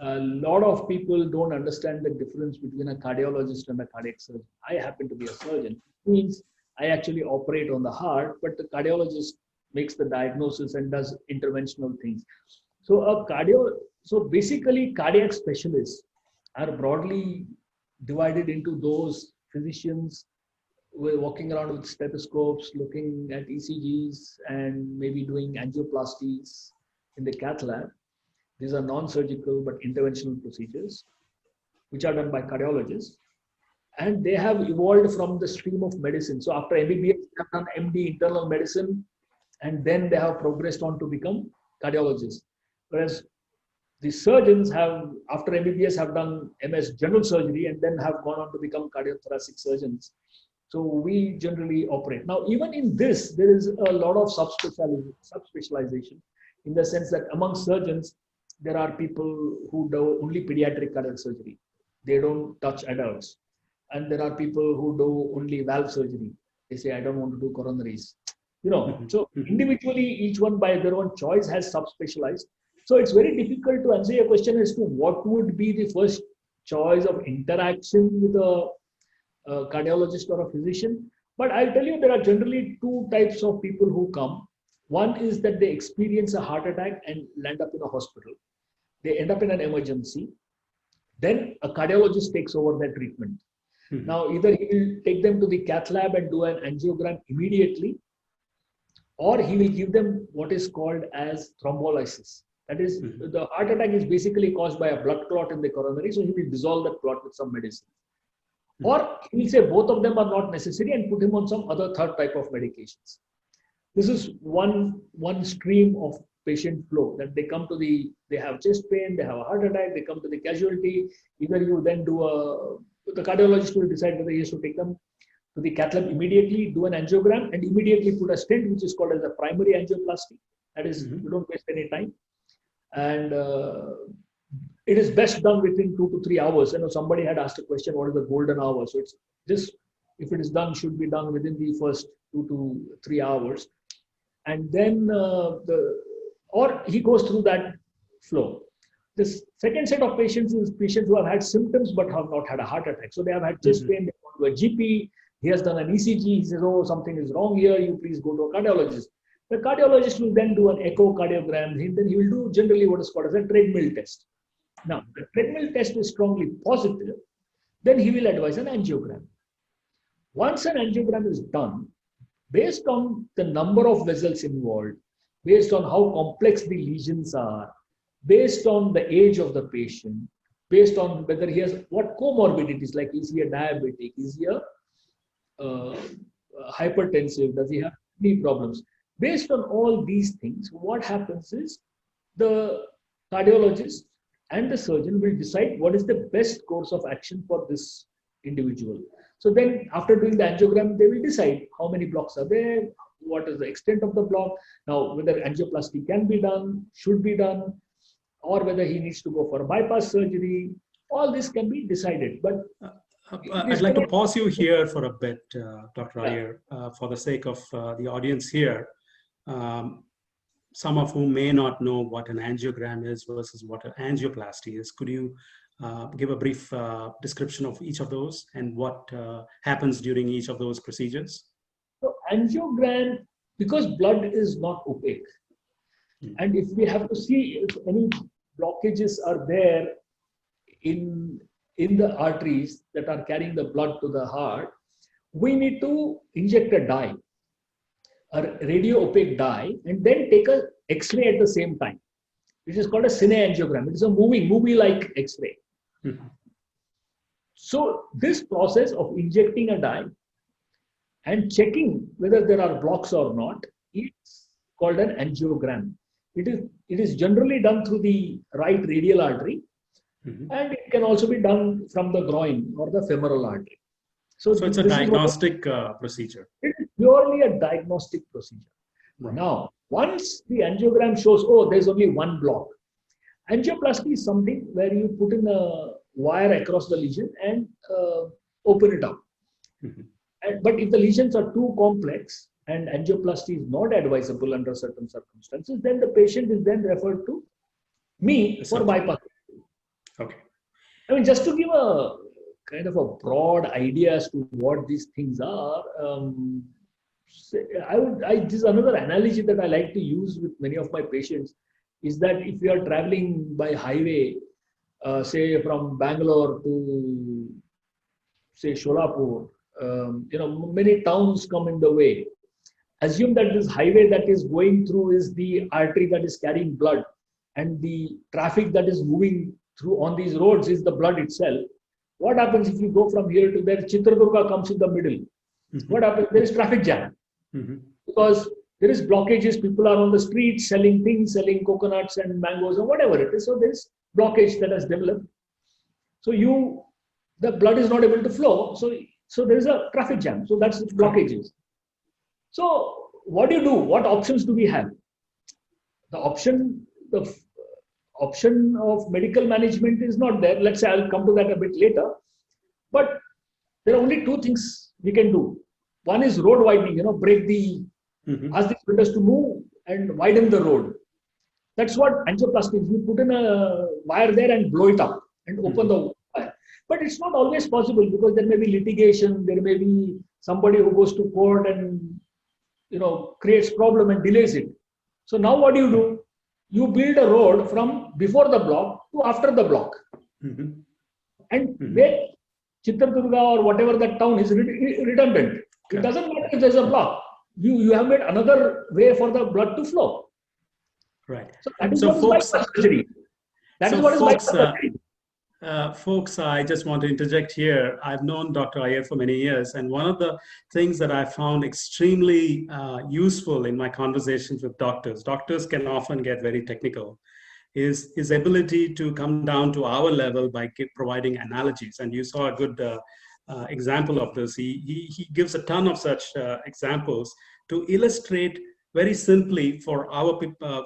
a lot of people don't understand the difference between a cardiologist and a cardiac surgeon. I happen to be a surgeon, which means I actually operate on the heart, but the cardiologist makes the diagnosis and does interventional things. So basically cardiac specialists are broadly divided into those physicians who are walking around with stethoscopes, looking at ECGs, and maybe doing angioplasties in the cath lab. These are non-surgical but interventional procedures, which are done by cardiologists. And they have evolved from the stream of medicine. So after MBBS, they have done MD, internal medicine, and then they have progressed on to become cardiologists. Whereas the surgeons have, after MBBS, have done MS general surgery and then have gone on to become cardiothoracic surgeons. So we generally operate. Now, even in this, there is a lot of subspecialization in the sense that among surgeons, there are people who do only pediatric cardiac surgery. They don't touch adults. And there are people who do only valve surgery. They say, I don't want to do coronaries. You know, so individually, each one by their own choice has subspecialized. So it's very difficult to answer your question as to what would be the first choice of interaction with a cardiologist or a physician. But I'll tell you, there are generally 2 types of people who come. One is that they experience a heart attack and land up in a hospital. They end up in an emergency. Then a cardiologist takes over their treatment. Now, either he will take them to the cath lab and do an angiogram immediately, or he will give them what is called as thrombolysis. That is, the heart attack is basically caused by a blood clot in the coronary, so he will dissolve that clot with some medicine. Or he will say both of them are not necessary and put him on some other third type of medications. This is one stream of patient flow, that they come to they have chest pain, they have a heart attack, they come to the casualty. Either you then the cardiologist will decide whether he has to take them to the cath lab immediately, do an angiogram, and immediately put a stent, which is called as a primary angioplasty. That is, you don't waste any time. And it is best done within 2 to 3 hours. You know, somebody had asked a question, what is the golden hour? So it's this, if it is done, should be done within the first 2 to 3 hours. And then, or he goes through that flow. The second set of patients is patients who have had symptoms but have not had a heart attack. So they have had chest pain, they go to a GP, He has done an ECG. He says, oh, something is wrong here. You please go to a cardiologist. The cardiologist will then do an echocardiogram. Then he will do generally what is called as a treadmill test. Now, the treadmill test is strongly positive. Then he will advise an angiogram. Once an angiogram is done, based on the number of vessels involved, based on how complex the lesions are, based on the age of the patient, based on whether he has what comorbidities, like is he a diabetic, is he a hypertensive, does he have knee problems? Based on all these things, what happens is the cardiologist and the surgeon will decide what is the best course of action for this individual. So then after doing the angiogram, they will decide how many blocks are there, what is the extent of the block, now whether angioplasty can be done, should be done, or whether he needs to go for bypass surgery. All this can be decided. But I'd like to pause you here for a bit, Dr. Iyer, for the sake of the audience here, some of whom may not know what an angiogram is versus what an angioplasty is. Could you give a brief description of each of those and what happens during each of those procedures? So angiogram, because blood is not opaque, and if we have to see if any blockages are there in the arteries that are carrying the blood to the heart, we need to inject a dye, a radio opaque dye, and then take a X-ray at the same time, which is called a cine angiogram. It is a movie-like X-ray. Mm-hmm. So this process of injecting a dye and checking whether there are blocks or not is called an angiogram. It is generally done through the right radial artery, and it can also be done from the groin or the femoral artery. So it's a diagnostic procedure. It is purely a diagnostic procedure. Right. Now, once the angiogram shows, oh, there's only one block. Angioplasty is something where you put in a wire across the lesion and open it up. But if the lesions are too complex and angioplasty is not advisable under certain circumstances, then the patient is then referred to me for bypass. Okay. I mean, just to give a kind of a broad idea as to what these things are, this is another analogy that I like to use with many of my patients, is that if you are traveling by highway, say from Bangalore to say Sholapur, many towns come in the way. Assume that this highway that is going through is the artery that is carrying blood, and the traffic that is moving through on these roads is the blood itself. What happens if you go from here to there? Chitradurga comes in the middle. What happens? There is traffic jam because there is blockages. People are on the street selling things, selling coconuts and mangoes or whatever it is. So there is blockage that has developed. So the blood is not able to flow. So there is a traffic jam. So that's blockages. So what do? What options do we have? The option of medical management is not there. Let's say I'll come to that a bit later. But there are only two things we can do. One is road widening, ask the filters to move and widen the road. That's what angioplasty is. You put in a wire there and blow it up and open the wire. But it's not always possible because there may be litigation, there may be somebody who goes to court and creates problem and delays it. So now what do? You build a road from before the block to after the block. And where Chitradurga or whatever that town is redundant. It doesn't matter if there's a block. You have made another way for the blood to flow. Right. So that is what is bypass surgery. That is what is bypass surgery. Folks, I just want to interject here. I've known Dr. Iyer for many years, and one of the things that I found extremely useful in my conversations with doctors can often get very technical, is his ability to come down to our level by providing analogies. And you saw a good example of this. He gives a ton of such examples to illustrate very simply for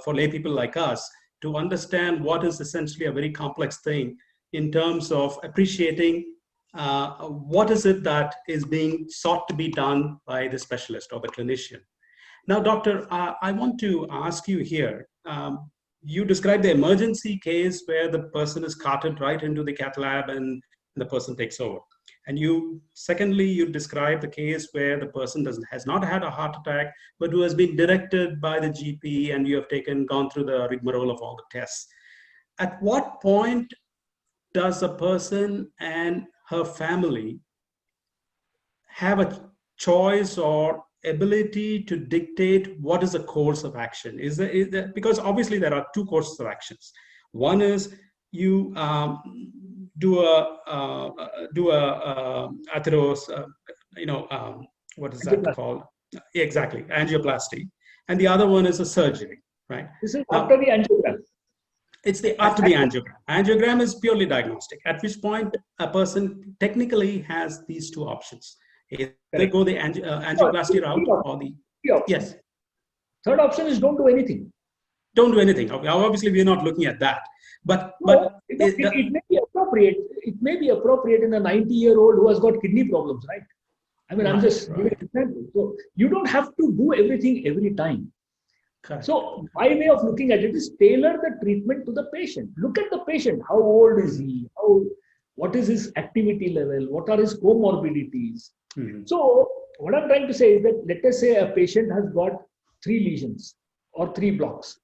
lay people like us to understand what is essentially a very complex thing in terms of appreciating what is it that is being sought to be done by the specialist or the clinician. Now, doctor, I want to ask you here, you described the emergency case where the person is carted right into the cath lab and the person takes over. And secondly, you describe the case where the person has not had a heart attack, but who has been directed by the GP, and you have gone through the rigmarole of all the tests. At what point does a person and her family have a choice or ability to dictate what is the course of action? Because obviously there are two courses of actions. One is you do a atheros, what is that called? Exactly, angioplasty. And the other one is a surgery, right? This is after the angiogram. It's after the angiogram. Angiogram is purely diagnostic, at which point a person technically has these two options. They go the angioplasty route or the... Yes. Third option is don't do anything. Don't do anything. Obviously, we're not looking at that. But it may be appropriate. It may be appropriate in a 90-year-old who has got kidney problems, right? I mean, I'm just giving an example. So you don't have to do everything every time. Correct. So my way of looking at it is tailor the treatment to the patient. Look at the patient. How old is he? What is his activity level? What are his comorbidities? Mm-hmm. So what I'm trying to say is that let us say a patient has got 3 lesions or 3 blocks.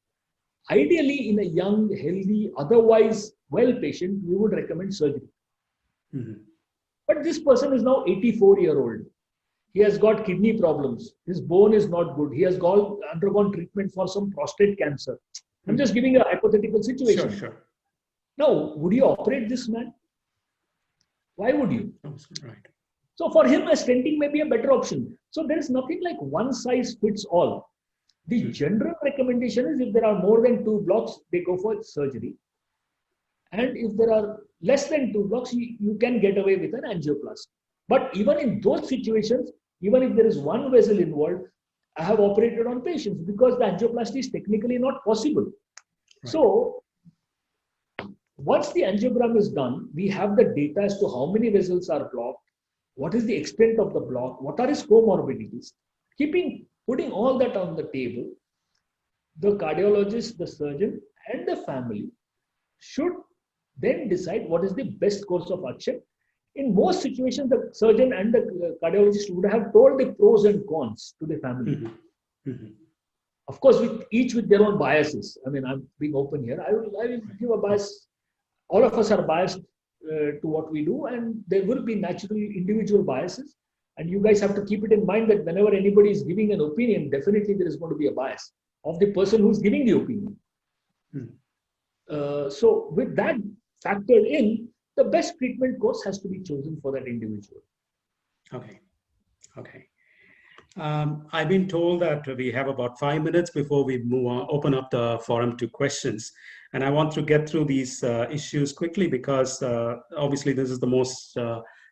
Ideally, in a young, healthy, otherwise well patient, we would recommend surgery. Mm-hmm. But this person is now 84-year-old. He has got kidney problems. His bone is not good. He has undergone treatment for some prostate cancer. I'm just giving a hypothetical situation. Sure. Now, would you operate this man? Why would you? Right. So for him, a stenting may be a better option. So there is nothing like one size fits all. The general recommendation is if there are more than 2 blocks, they go for surgery. And if there are less than 2 blocks, you can get away with an angioplasty. But even in those situations, even if there is one vessel involved, I have operated on patients because the angioplasty is technically not possible. Right. So once the angiogram is done, we have the data as to how many vessels are blocked, what is the extent of the block, what are his comorbidities. Putting all that on the table, the cardiologist, the surgeon, and the family should then decide what is the best course of action. In most situations, the surgeon and the cardiologist would have told the pros and cons to the family. Mm-hmm. Mm-hmm. Of course, each with their own biases. I mean, I'm being open here. I will give a bias. All of us are biased to what we do, and there will be naturally individual biases. And you guys have to keep it in mind that whenever anybody is giving an opinion, definitely there is going to be a bias of the person who's giving the opinion. So with that factored in, the best treatment course has to be chosen for that individual. Okay. I've been told that we have about 5 minutes before we move on, open up the forum to questions. And I want to get through these issues quickly because obviously this is the most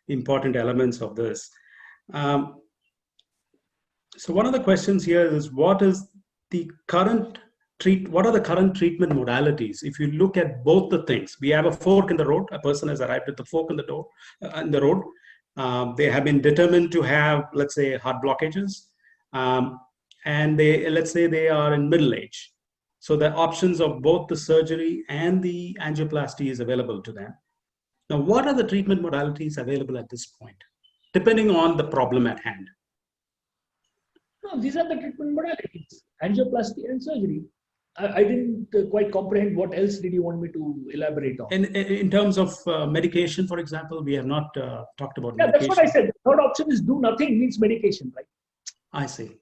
important elements of this. So one of the questions here is what are the current treatment modalities? If you look at both the things, we have a fork in the road. A person has arrived at the fork in the road. They have been determined to have, let's say, heart blockages, and let's say they are in middle age. So the options of both the surgery and the angioplasty is available to them. Now, what are the treatment modalities available at this point, depending on the problem at hand? No, these are the treatment modalities: angioplasty and surgery. I didn't quite comprehend what else did you want me to elaborate on. In terms of medication, for example, we have not talked about medication. That's what I said. The third option is do nothing means medication, right? I see.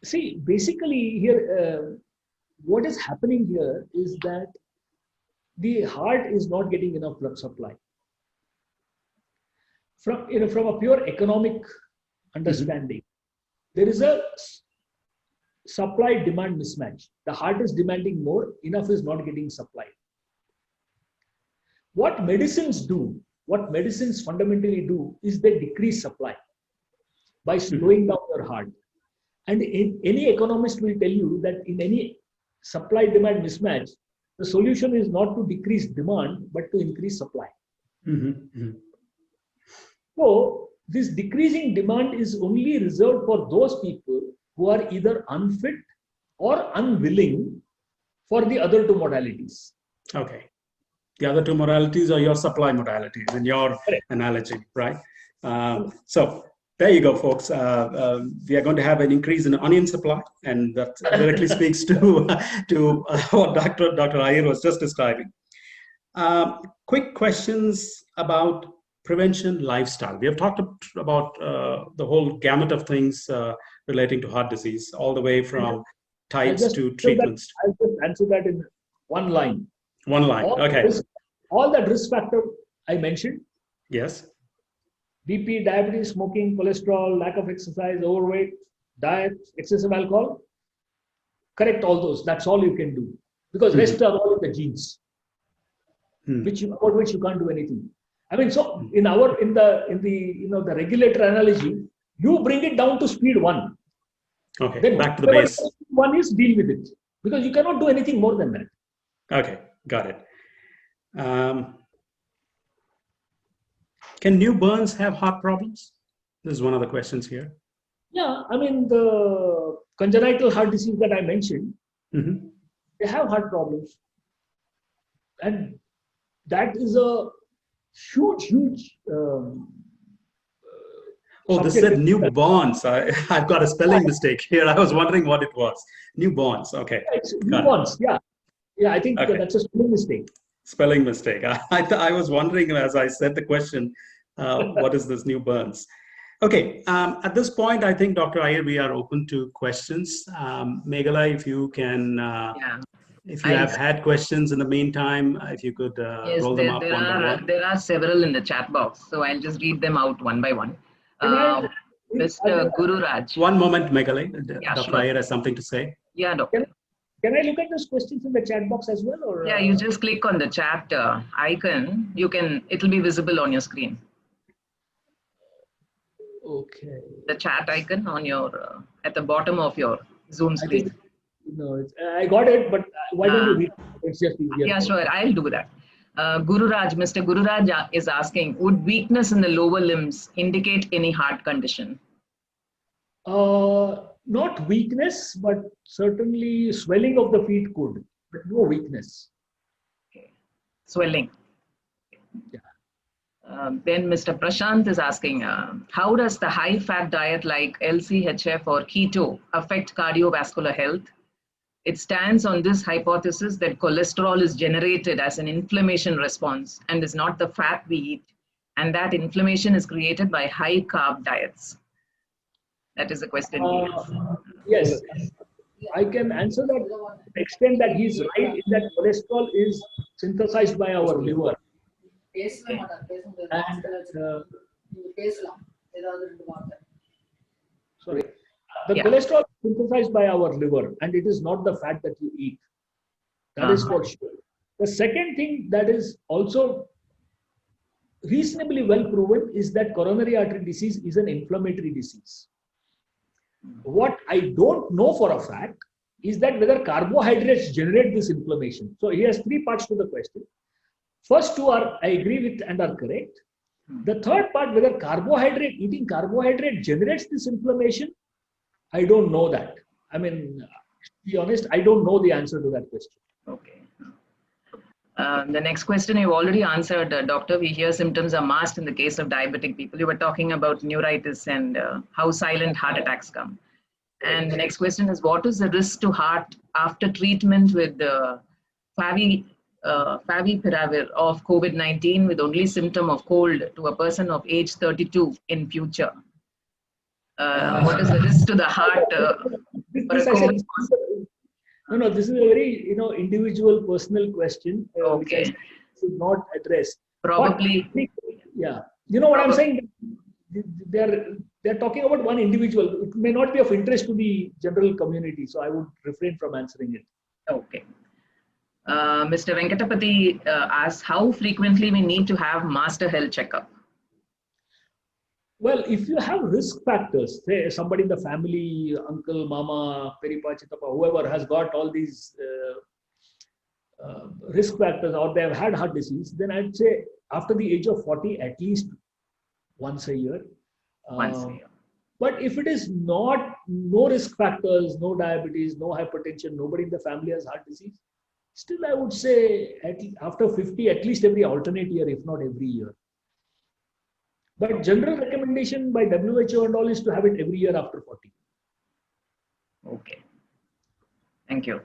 See, basically here, what is happening here is that the heart is not getting enough blood supply. From a pure economic understanding, there is a supply-demand mismatch. The heart is demanding more, enough is not getting supplied. What medicines fundamentally do is they decrease supply by slowing down your heart. And any economist will tell you that in any supply-demand mismatch, the solution is not to decrease demand, but to increase supply. So this decreasing demand is only reserved for those people who are either unfit or unwilling for the other two modalities. Okay. The other two modalities are your supply modalities in your Correct. analogy, right? So there you go, folks. We are going to have an increase in onion supply, and that directly speaks to what Dr. Iyer was just describing. Quick questions about prevention lifestyle. We have talked about the whole gamut of things relating to heart disease, all the way from types to treatments. I'll just answer that in one line. One line, okay. All that risk factor I mentioned, Yes. BP, diabetes, smoking, cholesterol, lack of exercise, overweight, diet, excessive alcohol, correct all those. That's all you can do. Because rest are all in the genes, about which you can't do anything. I mean, so in the regulator analogy, you bring it down to speed 1. Okay, Then back to the base. One is deal with it, because you cannot do anything more than that. Okay, got it. Can newborns have heart problems? This is one of the questions here. Yeah, I mean, the congenital heart disease that I mentioned, they have heart problems. And that is a huge oh, this said newborns. I've got a spelling mistake here. I was wondering what it was. Newborns, okay. It's newborns, yeah. Yeah, I think that's a spelling mistake. Spelling mistake. I was wondering as I said the question, what is this newborns? Okay, at this point, I think, Dr. Iyer, we are open to questions. Meghala, if you can, if you have had questions in the meantime, if you could roll them up one by one. There are several in the chat box, so I'll just read them out one by one. Mr. Guru Raj. One moment, Meghala. Yeah, Dr. sure. Iyer has something to say. Yeah, doctor. Can I look at those questions in the chat box as well? Or yeah, you just click on the chat icon. It'll be visible on your screen. Okay. The chat icon on your at the bottom of your Zoom screen. I got it, but why don't you read it? It's just easier. Yeah, sure. I'll do that. Mr. Guru Raj is asking, would weakness in the lower limbs indicate any heart condition? Not weakness, but certainly swelling of the feet could, but no weakness. Okay. Swelling. Yeah. Then Mr. Prashant is asking, how does the high-fat diet like LCHF or keto affect cardiovascular health? It stands on this hypothesis that cholesterol is generated as an inflammation response and is not the fat we eat, and that inflammation is created by high-carb diets. That is the question. Yes, I can answer that to the extent that he's right in that cholesterol is synthesized by our liver. And, sorry. The cholesterol is synthesized by our liver, and it is not the fat that you eat. That is for sure. The second thing that is also reasonably well proven is that coronary artery disease is an inflammatory disease. What I don't know for a fact is that whether carbohydrates generate this inflammation. So he has 3 parts to the question. First 2 are I agree with and are correct. The third part, whether eating carbohydrate generates this inflammation, I don't know that. I mean, to be honest, I don't know the answer to that question. Okay. The next question you've already answered, doctor. We hear symptoms are masked in the case of diabetic people. You were talking about neuritis and how silent heart attacks come. And the next question is, what is the risk to heart after treatment with favipiravir of COVID-19 with only symptom of cold to a person of age 32 in future? What is the risk to the heart for a COVID? No, this is a very individual, personal question which I should not address. Probably. But, yeah, you know what I'm saying? They're talking about one individual. It may not be of interest to the general community, so I would refrain from answering it. Okay. Mr. Venkatapati asks, how frequently we need to have master health checkup? Well, if you have risk factors, say somebody in the family, uncle, mama, peripa, chitapa, whoever has got all these risk factors, or they have had heart disease, then I'd say after the age of 40, at least once a year. But if it is no risk factors, no diabetes, no hypertension, nobody in the family has heart disease, Still, I would say after 50, at least every alternate year, if not every year. But general recommendation by WHO and all is to have it every year after 40. Okay. Thank you.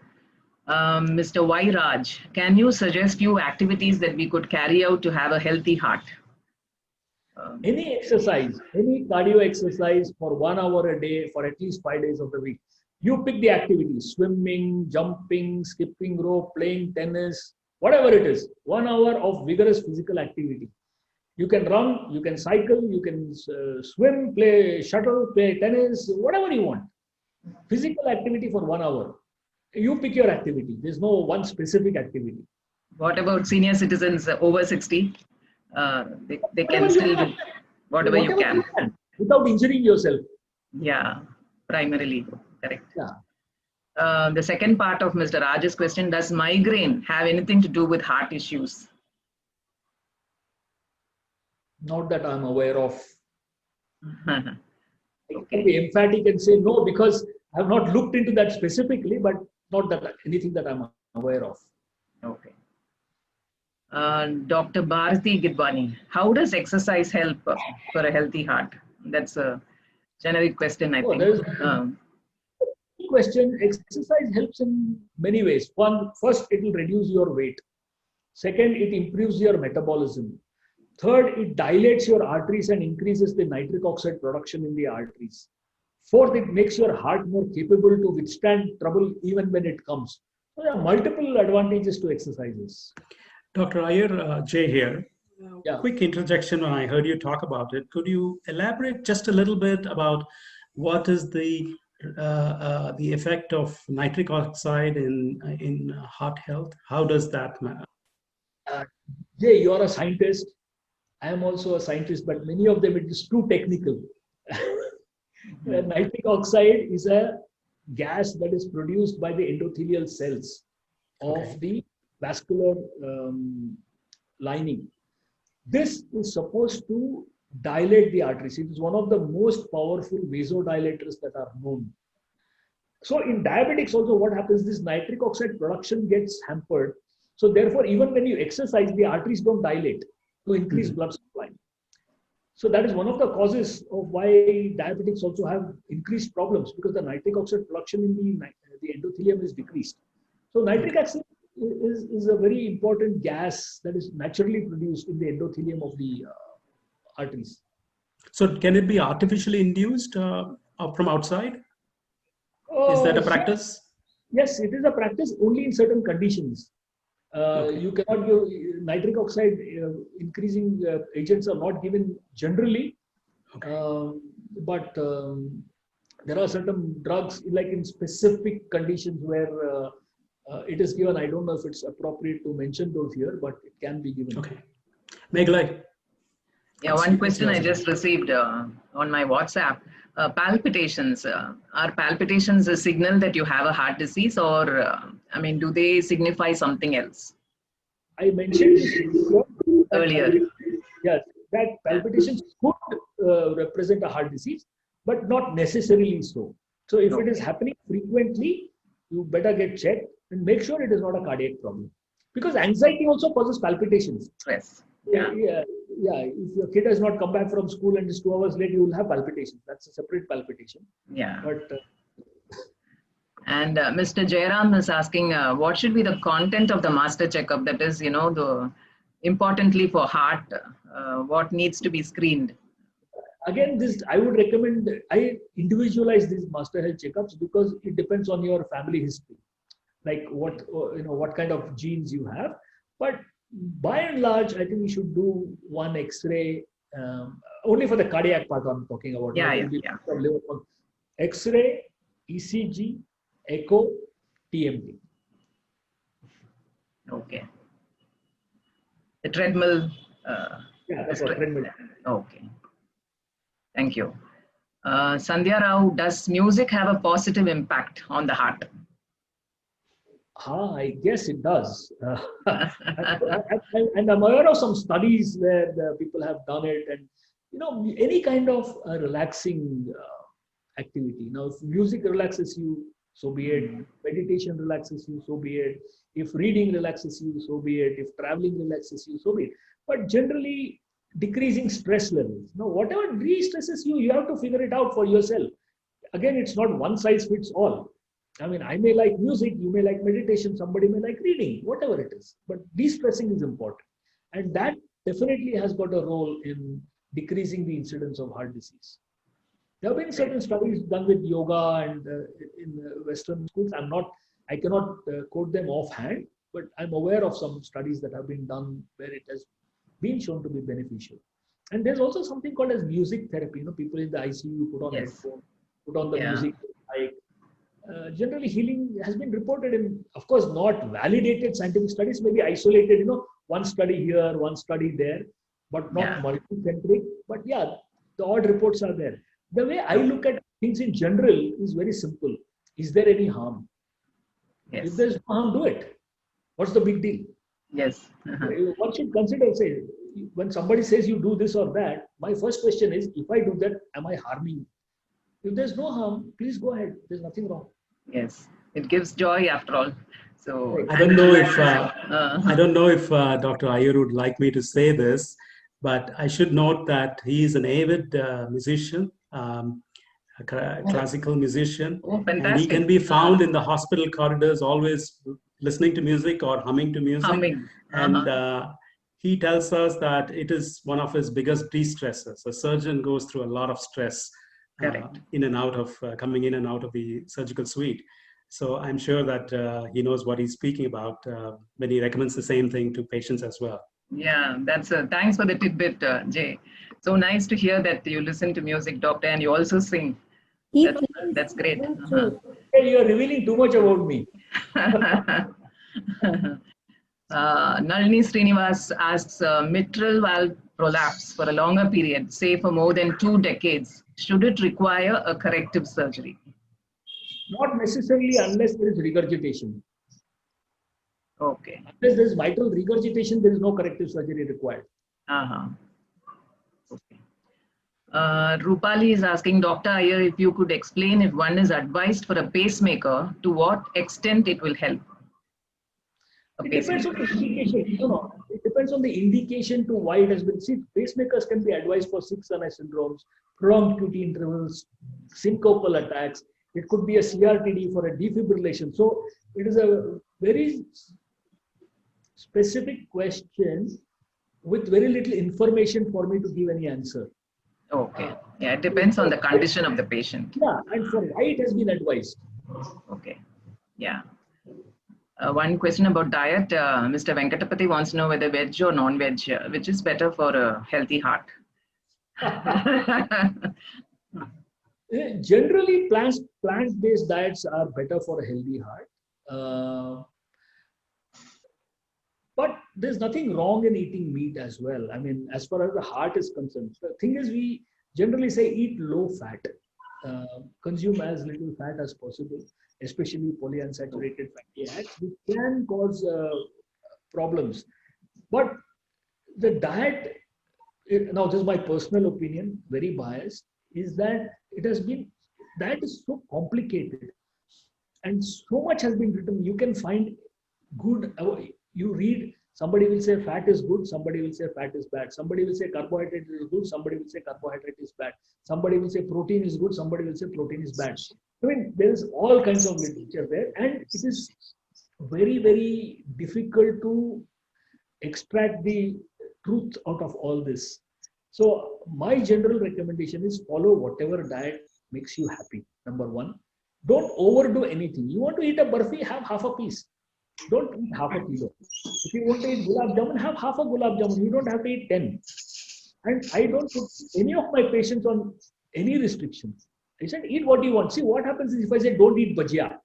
Mr. Y. Raj, can you suggest few activities that we could carry out to have a healthy heart? Any exercise, any cardio exercise for 1 hour a day for at least 5 days of the week. You pick the activity: swimming, jumping, skipping rope, playing tennis, whatever it is. 1 hour of vigorous physical activity. You can run, you can cycle, you can swim, play shuttle, play tennis, whatever you want. Physical activity for 1 hour. You pick your activity. There's no one specific activity. What about senior citizens over 60? They can still do whatever you can. Without injuring yourself. Yeah, primarily, correct. Yeah. The second part of Mr. Raj's question, does migraine have anything to do with heart issues? Not that I'm aware of. Okay. I can be emphatic and say no, because I have not looked into that specifically, but not that anything that I'm aware of. Okay. Dr. Bharati Gidwani, how does exercise help for a healthy heart? That's a generic question, I think. Question. Exercise helps in many ways. First, it will reduce your weight. Second, it improves your metabolism. Third, it dilates your arteries and increases the nitric oxide production in the arteries. Fourth, it makes your heart more capable to withstand trouble even when it comes. So there are multiple advantages to exercises. Dr. Iyer, Jay here. Yeah. Quick interjection when I heard you talk about it. Could you elaborate just a little bit about what is the effect of nitric oxide in heart health? How does that matter? Jay, you are a scientist. I am also a scientist, but many of them it is too technical. Nitric oxide is a gas that is produced by the endothelial cells of the vascular lining. This is supposed to dilate the arteries. It is one of the most powerful vasodilators that are known. So in diabetics also what happens, this nitric oxide production gets hampered. So therefore, even when you exercise, the arteries don't dilate to increase blood supply. So that is one of the causes of why diabetics also have increased problems, because the nitric oxide production in the endothelium is decreased. So nitric oxide is a very important gas that is naturally produced in the endothelium of the arteries. So can it be artificially induced from outside? Is that a practice? Yes, it is a practice only in certain conditions. You cannot give nitric oxide increasing agents are not given generally, but there are certain drugs like in specific conditions where it is given. I don't know if it's appropriate to mention those here, but it can be given. Okay. Meghalai. Yeah, one question I just received on my WhatsApp. Palpitations. Are palpitations a signal that you have a heart disease, or I mean, do they signify something else? I mentioned Earlier. Yes, that palpitations could represent a heart disease, but not necessarily so. So if it is happening frequently, you better get checked and make sure it is not a cardiac problem. Because anxiety also causes palpitations. Stress. Yeah. If your kid has not come back from school and is 2 hours late, you will have palpitations. That's a separate palpitation. Yeah. But and Mr. Jairam is asking, what should be the content of the master checkup? That is, importantly for heart, what needs to be screened? Again, I would recommend, I individualize these master health checkups because it depends on your family history, like what kind of genes you have. But by and large, I think we should do one X-ray, only for the cardiac part I'm talking about. X-ray, ECG, echo, TMT. Okay. The treadmill. That's a treadmill. Okay. Thank you. Sandhya Rao, does music have a positive impact on the heart? I guess it does. And I'm aware of some studies where the people have done it, and any kind of relaxing activity. Now, if music relaxes you, so be it. Meditation relaxes you, so be it. If reading relaxes you, so be it. If traveling relaxes you, so be it. But generally, decreasing stress levels. Now, whatever de-stresses you, you have to figure it out for yourself. Again, it's not one size fits all. I mean, I may like music, you may like meditation, somebody may like reading, whatever it is. But de-stressing is important. And that definitely has got a role in decreasing the incidence of heart disease. There have been certain studies done with yoga and in Western schools. I cannot quote them offhand, but I'm aware of some studies that have been done where it has been shown to be beneficial. And there's also something called as music therapy. You know, people in the ICU put on headphones, put on the music. Like, generally, healing has been reported in, of course, not validated scientific studies, maybe isolated, you know, one study here, one study there, but not multi-centric. But yeah, the odd reports are there. The way I look at things in general is very simple. Is there any harm? Yes. If there's no harm, do it. What's the big deal? Yes. One should consider, say, when somebody says you do this or that, my first question is, if I do that, am I harming you? If there's no harm, please go ahead. There's nothing wrong. Yes. It gives joy after all. So I don't know if Dr. Iyer would like me to say this, but I should note that he is an avid musician, a classical musician, and he can be found in the hospital corridors always listening to music or humming to music. And he tells us that it is one of his biggest de-stressors. A surgeon goes through a lot of stress in and out of coming in and out of the surgical suite. So I'm sure that he knows what he's speaking about when he recommends the same thing to patients as well. Yeah, that's thanks for the tidbit, Jay. So nice to hear that you listen to music, doctor, and you also sing. That's great. Hey, you're revealing too much about me. Nalini Srinivas asks, mitral valve prolapse for a longer period, say for more than 2 decades, should it require a corrective surgery? Not necessarily unless there is regurgitation. Okay. Unless there is mitral regurgitation, there is no corrective surgery required. Okay. Rupali is asking Dr. Iyer if you could explain if one is advised for a pacemaker, to what extent it will help. It depends on the indication. It depends on the indication to why it has been. See, pacemakers can be advised for 6 Sunny syndromes, prolonged QT intervals, syncopal attacks. It could be a CRTD for a defibrillation. So it is a very specific question with very little information for me to give any answer. Okay. Yeah, it depends on the condition of the patient. Yeah, and for why it has been advised. Okay. Yeah. One question about diet. Mr. Venkatapati wants to know whether veg or non-veg, which is better for a healthy heart. Generally, plant-based diets are better for a healthy heart. But there's nothing wrong in eating meat as well. I mean, as far as the heart is concerned, the thing is, we generally say eat low fat, consume as little fat as possible, especially polyunsaturated fatty acids, which can cause problems. But the diet, now this is my personal opinion, very biased, is that diet is so complicated and so much has been written. You can find good, you read, somebody will say fat is good, somebody will say fat is bad, somebody will say carbohydrate is good, somebody will say carbohydrate is bad, somebody will say protein is good, somebody will say protein is bad. I mean, there is all kinds of literature there, and it is very, very difficult to extract the truth out of all this. So my general recommendation is follow whatever diet makes you happy. Number one, don't overdo anything. You want to eat a burfi, have half a piece. Don't eat half a kilo. If you want to eat gulab jamun, have half a gulab jamun. You don't have to eat 10. And I don't put any of my patients on any restrictions. I said, eat what you want. See, what happens is if I say, don't eat bhajia,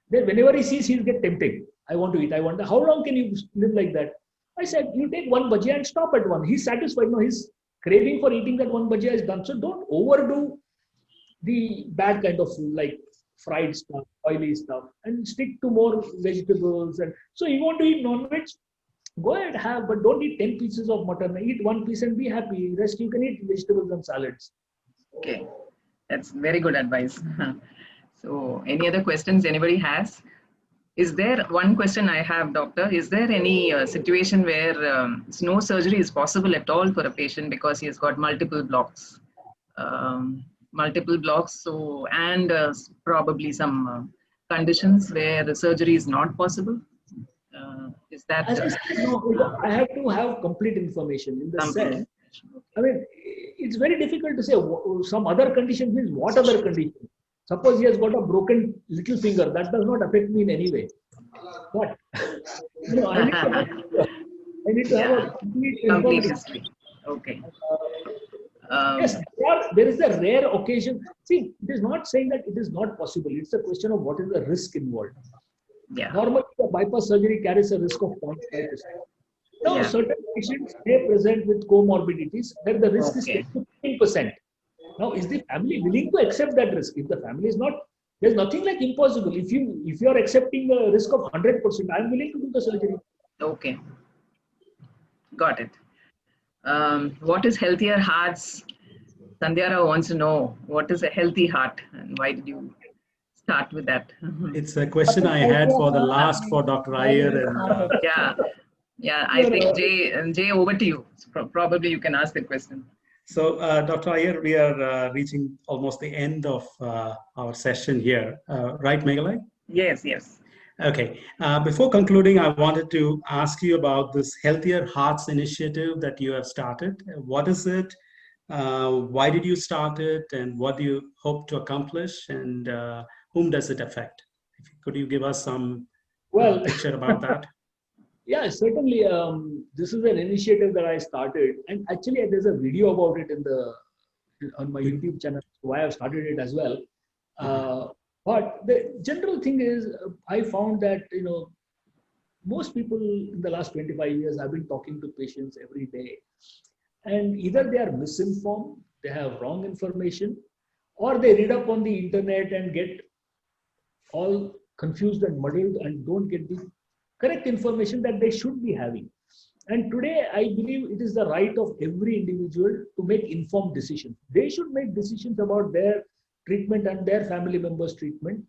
then whenever he sees, he'll get tempted. I want to eat. I want. How long can you live like that? I said, you take one bhajia and stop at one. He's satisfied. No, his craving for eating that one bhajia is done. So don't overdo the bad kind of food, like fried stuff, oily stuff, and stick to more vegetables. And so you want to eat non-veg, go ahead, have, but don't eat 10 pieces of mutton. Eat 1 piece and be happy. Rest you can eat vegetables and salads. Okay, that's very good advice. So any other questions anybody has? Is there one question I have, doctor? Is there any situation where no surgery is possible at all for a patient because he has got multiple blocks? So, and probably some conditions where the surgery is not possible? Is that As I said, no, I have to have complete information in the complete? sense. I mean, it's very difficult to say some other condition means what other condition. Suppose he has got a broken little finger, that does not affect me in any way. But I need to have a complete Complete information. history. Okay. Yes, there is a rare occasion. See, it is not saying that it is not possible. It's a question of what is the risk involved. Yeah. Normally, the bypass surgery carries a risk of 0.5%. Now, Yeah. certain patients may present with comorbidities where the risk is 15%. Now, is the family willing to accept that risk? If the family is not, there's nothing like impossible. If you are accepting the risk of 100%, I'm willing to do the surgery. Okay. Got it. What is healthier hearts? Sandhyara wants to know what is a healthy heart and why did you start with that? It's a question I had for the last for Dr. Iyer. And, Yeah. I think Jay, over to you. Probably you can ask the question. So, Dr. Iyer, we are reaching almost the end of our session here, right, Meghalai? Yes. Okay. Before concluding, I wanted to ask you about this Healthier Hearts initiative that you have started. What is it? Why did you start it? And what do you hope to accomplish? And whom does it affect? Could you give us some picture about that? Yeah, certainly. This is an initiative that I started, and actually, there's a video about it on my YouTube channel. Why I've started it as well. But the general thing is, I found that most people in the last 25 years have been talking to patients every day, and either they are misinformed, they have wrong information, or they read up on the internet and get all confused and muddled and don't get the correct information that they should be having. And today, I believe it is the right of every individual to make informed decisions. They should make decisions about their treatment and their family members' treatment,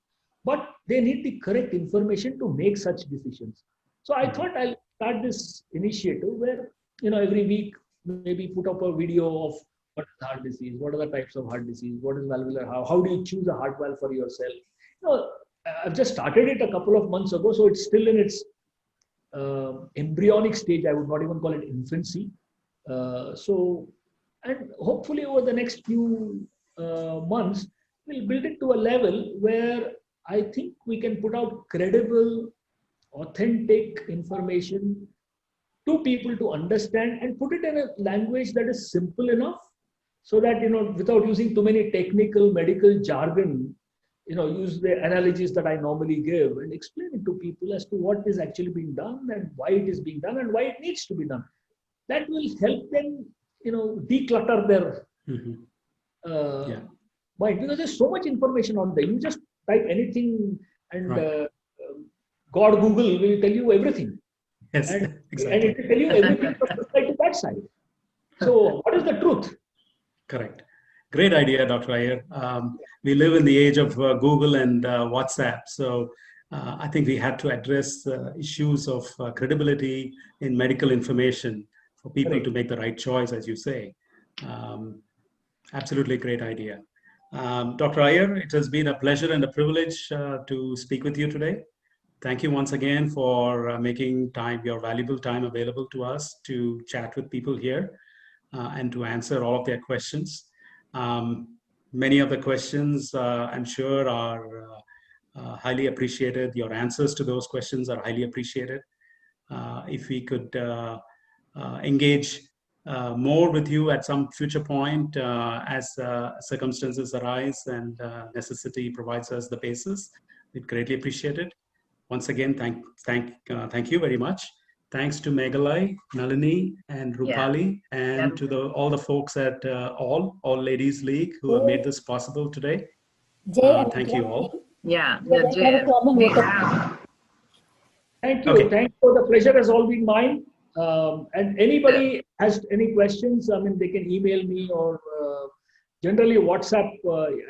but they need the correct information to make such decisions. So I thought I'll start this initiative where, every week, maybe put up a video of what is heart disease, what are the types of heart disease, what is valvular, how do you choose a heart valve for yourself. I've just started it a couple of months ago, so it's still in its embryonic stage. I would not even call it infancy. And hopefully over the next few months, we'll build it to a level where I think we can put out credible, authentic information to people to understand and put it in a language that is simple enough so that, without using too many technical medical jargon, use the analogies that I normally give and explain it to people as to what is actually being done and why it is being done and why it needs to be done. That will help them, declutter their mind, because there's so much information on there. You just type anything and God Google will tell you everything. Yes, exactly. And it will tell you everything from this side to that side. So what is the truth? Correct. Great idea, Dr. Iyer. We live in the age of Google and WhatsApp. So I think we had to address issues of credibility in medical information for people to make the right choice, as you say. Absolutely great idea. Dr. Iyer, it has been a pleasure and a privilege to speak with you today. Thank you once again for making your valuable time available to us to chat with people here and to answer all of their questions. Many of the questions, I'm sure, are highly appreciated. Your answers to those questions are highly appreciated. If we could engage more with you at some future point as circumstances arise and necessity provides us the basis, we'd greatly appreciate it. Once again, thank you very much. Thanks to Meghalai, Nalini, and Rupali, and to all the folks at All Ladies League who have made this possible today. Thank you all. Thank you. Okay. Thank you. The pleasure has all been mine. And anybody has any questions, they can email me or Generally, WhatsApp,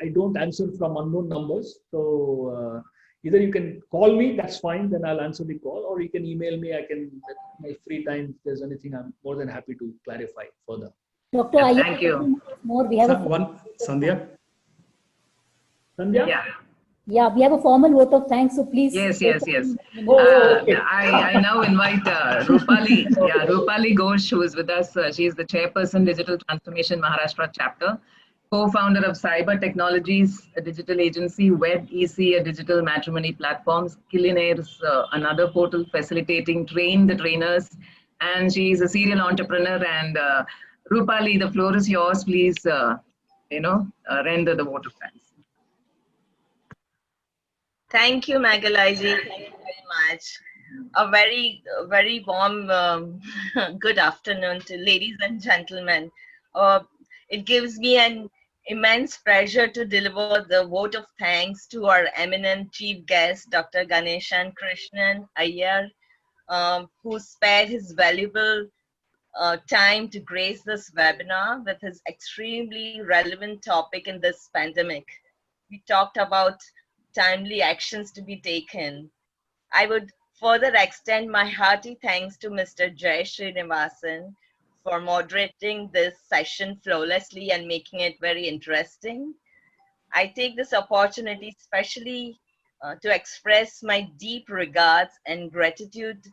I don't answer from unknown numbers. So either you can call me, that's fine, then I'll answer the call, or you can email me. I can, at my free time, if there's anything, I'm more than happy to clarify further. Doctor, Yeah, are thank you. More, we have Sandhya? Sandhya? Yeah. we have a formal vote of thanks, so please. Yes. Okay. I now invite Rupali. Yeah, Rupali Ghosh, who is with us. She is the chairperson, Digital Transformation Maharashtra chapter, co-founder of Cyber Technologies, a digital agency, Web EC, a digital matrimony platform, Skillionaires, another portal facilitating train the trainers, and she is a serial entrepreneur. And Rupali, the floor is yours. Please, render the vote of thanks. Thank you, Magalaji. Thank you very much. A very warm good afternoon to ladies and gentlemen. It gives me an immense pleasure to deliver the vote of thanks to our eminent chief guest, Dr. Ganeshan Krishnan Iyer, who spared his valuable time to grace this webinar with his extremely relevant topic in this pandemic. We talked about timely actions to be taken. I would further extend my hearty thanks to Mr. Jay Srinivasan for moderating this session flawlessly and making it very interesting. I take this opportunity especially to express my deep regards and gratitude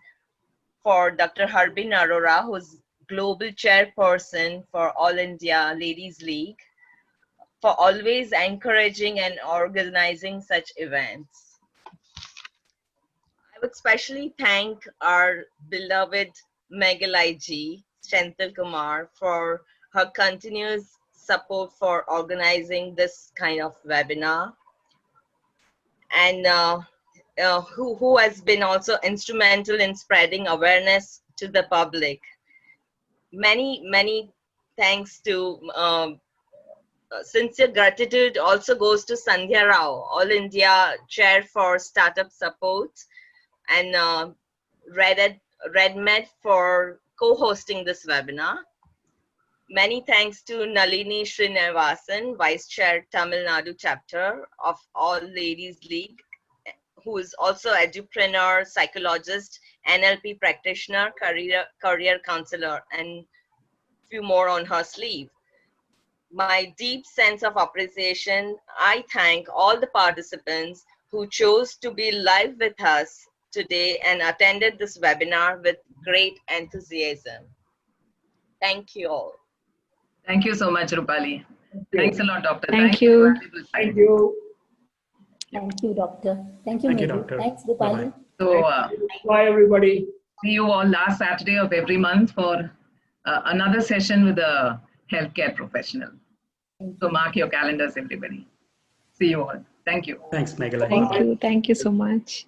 for Dr. Harbin Arora, who's Global Chairperson for All India Ladies League, for always encouraging and organizing such events. I would especially thank our beloved Meghalai ji, Senthil Kumar, for her continuous support for organizing this kind of webinar, and who has been also instrumental in spreading awareness to the public. Many thanks to sincere gratitude also goes to Sandhya Rao, All India Chair for Startup Support, and RedMed for co-hosting this webinar. Many thanks to Nalini Srinivasan, Vice Chair, Tamil Nadu Chapter of All Ladies League, who is also edupreneur, psychologist, NLP practitioner, career counselor, and few more on her sleeve. My deep sense of appreciation, I thank all the participants who chose to be live with us today and attended this webinar with great enthusiasm. Thank you all. Thank you so much, Rupali. Thanks a lot, Doctor. Thank you. Thank you. Thank you, Doctor. Thank you, Thank you, Meghal. Doctor. Thanks, Rupali. So, Bye, everybody. see you all last Saturday of every month for another session with a healthcare professional. So mark your calendars, everybody. See you all. Thank you. Thanks, Meghalai. Thank you. Thank you so much.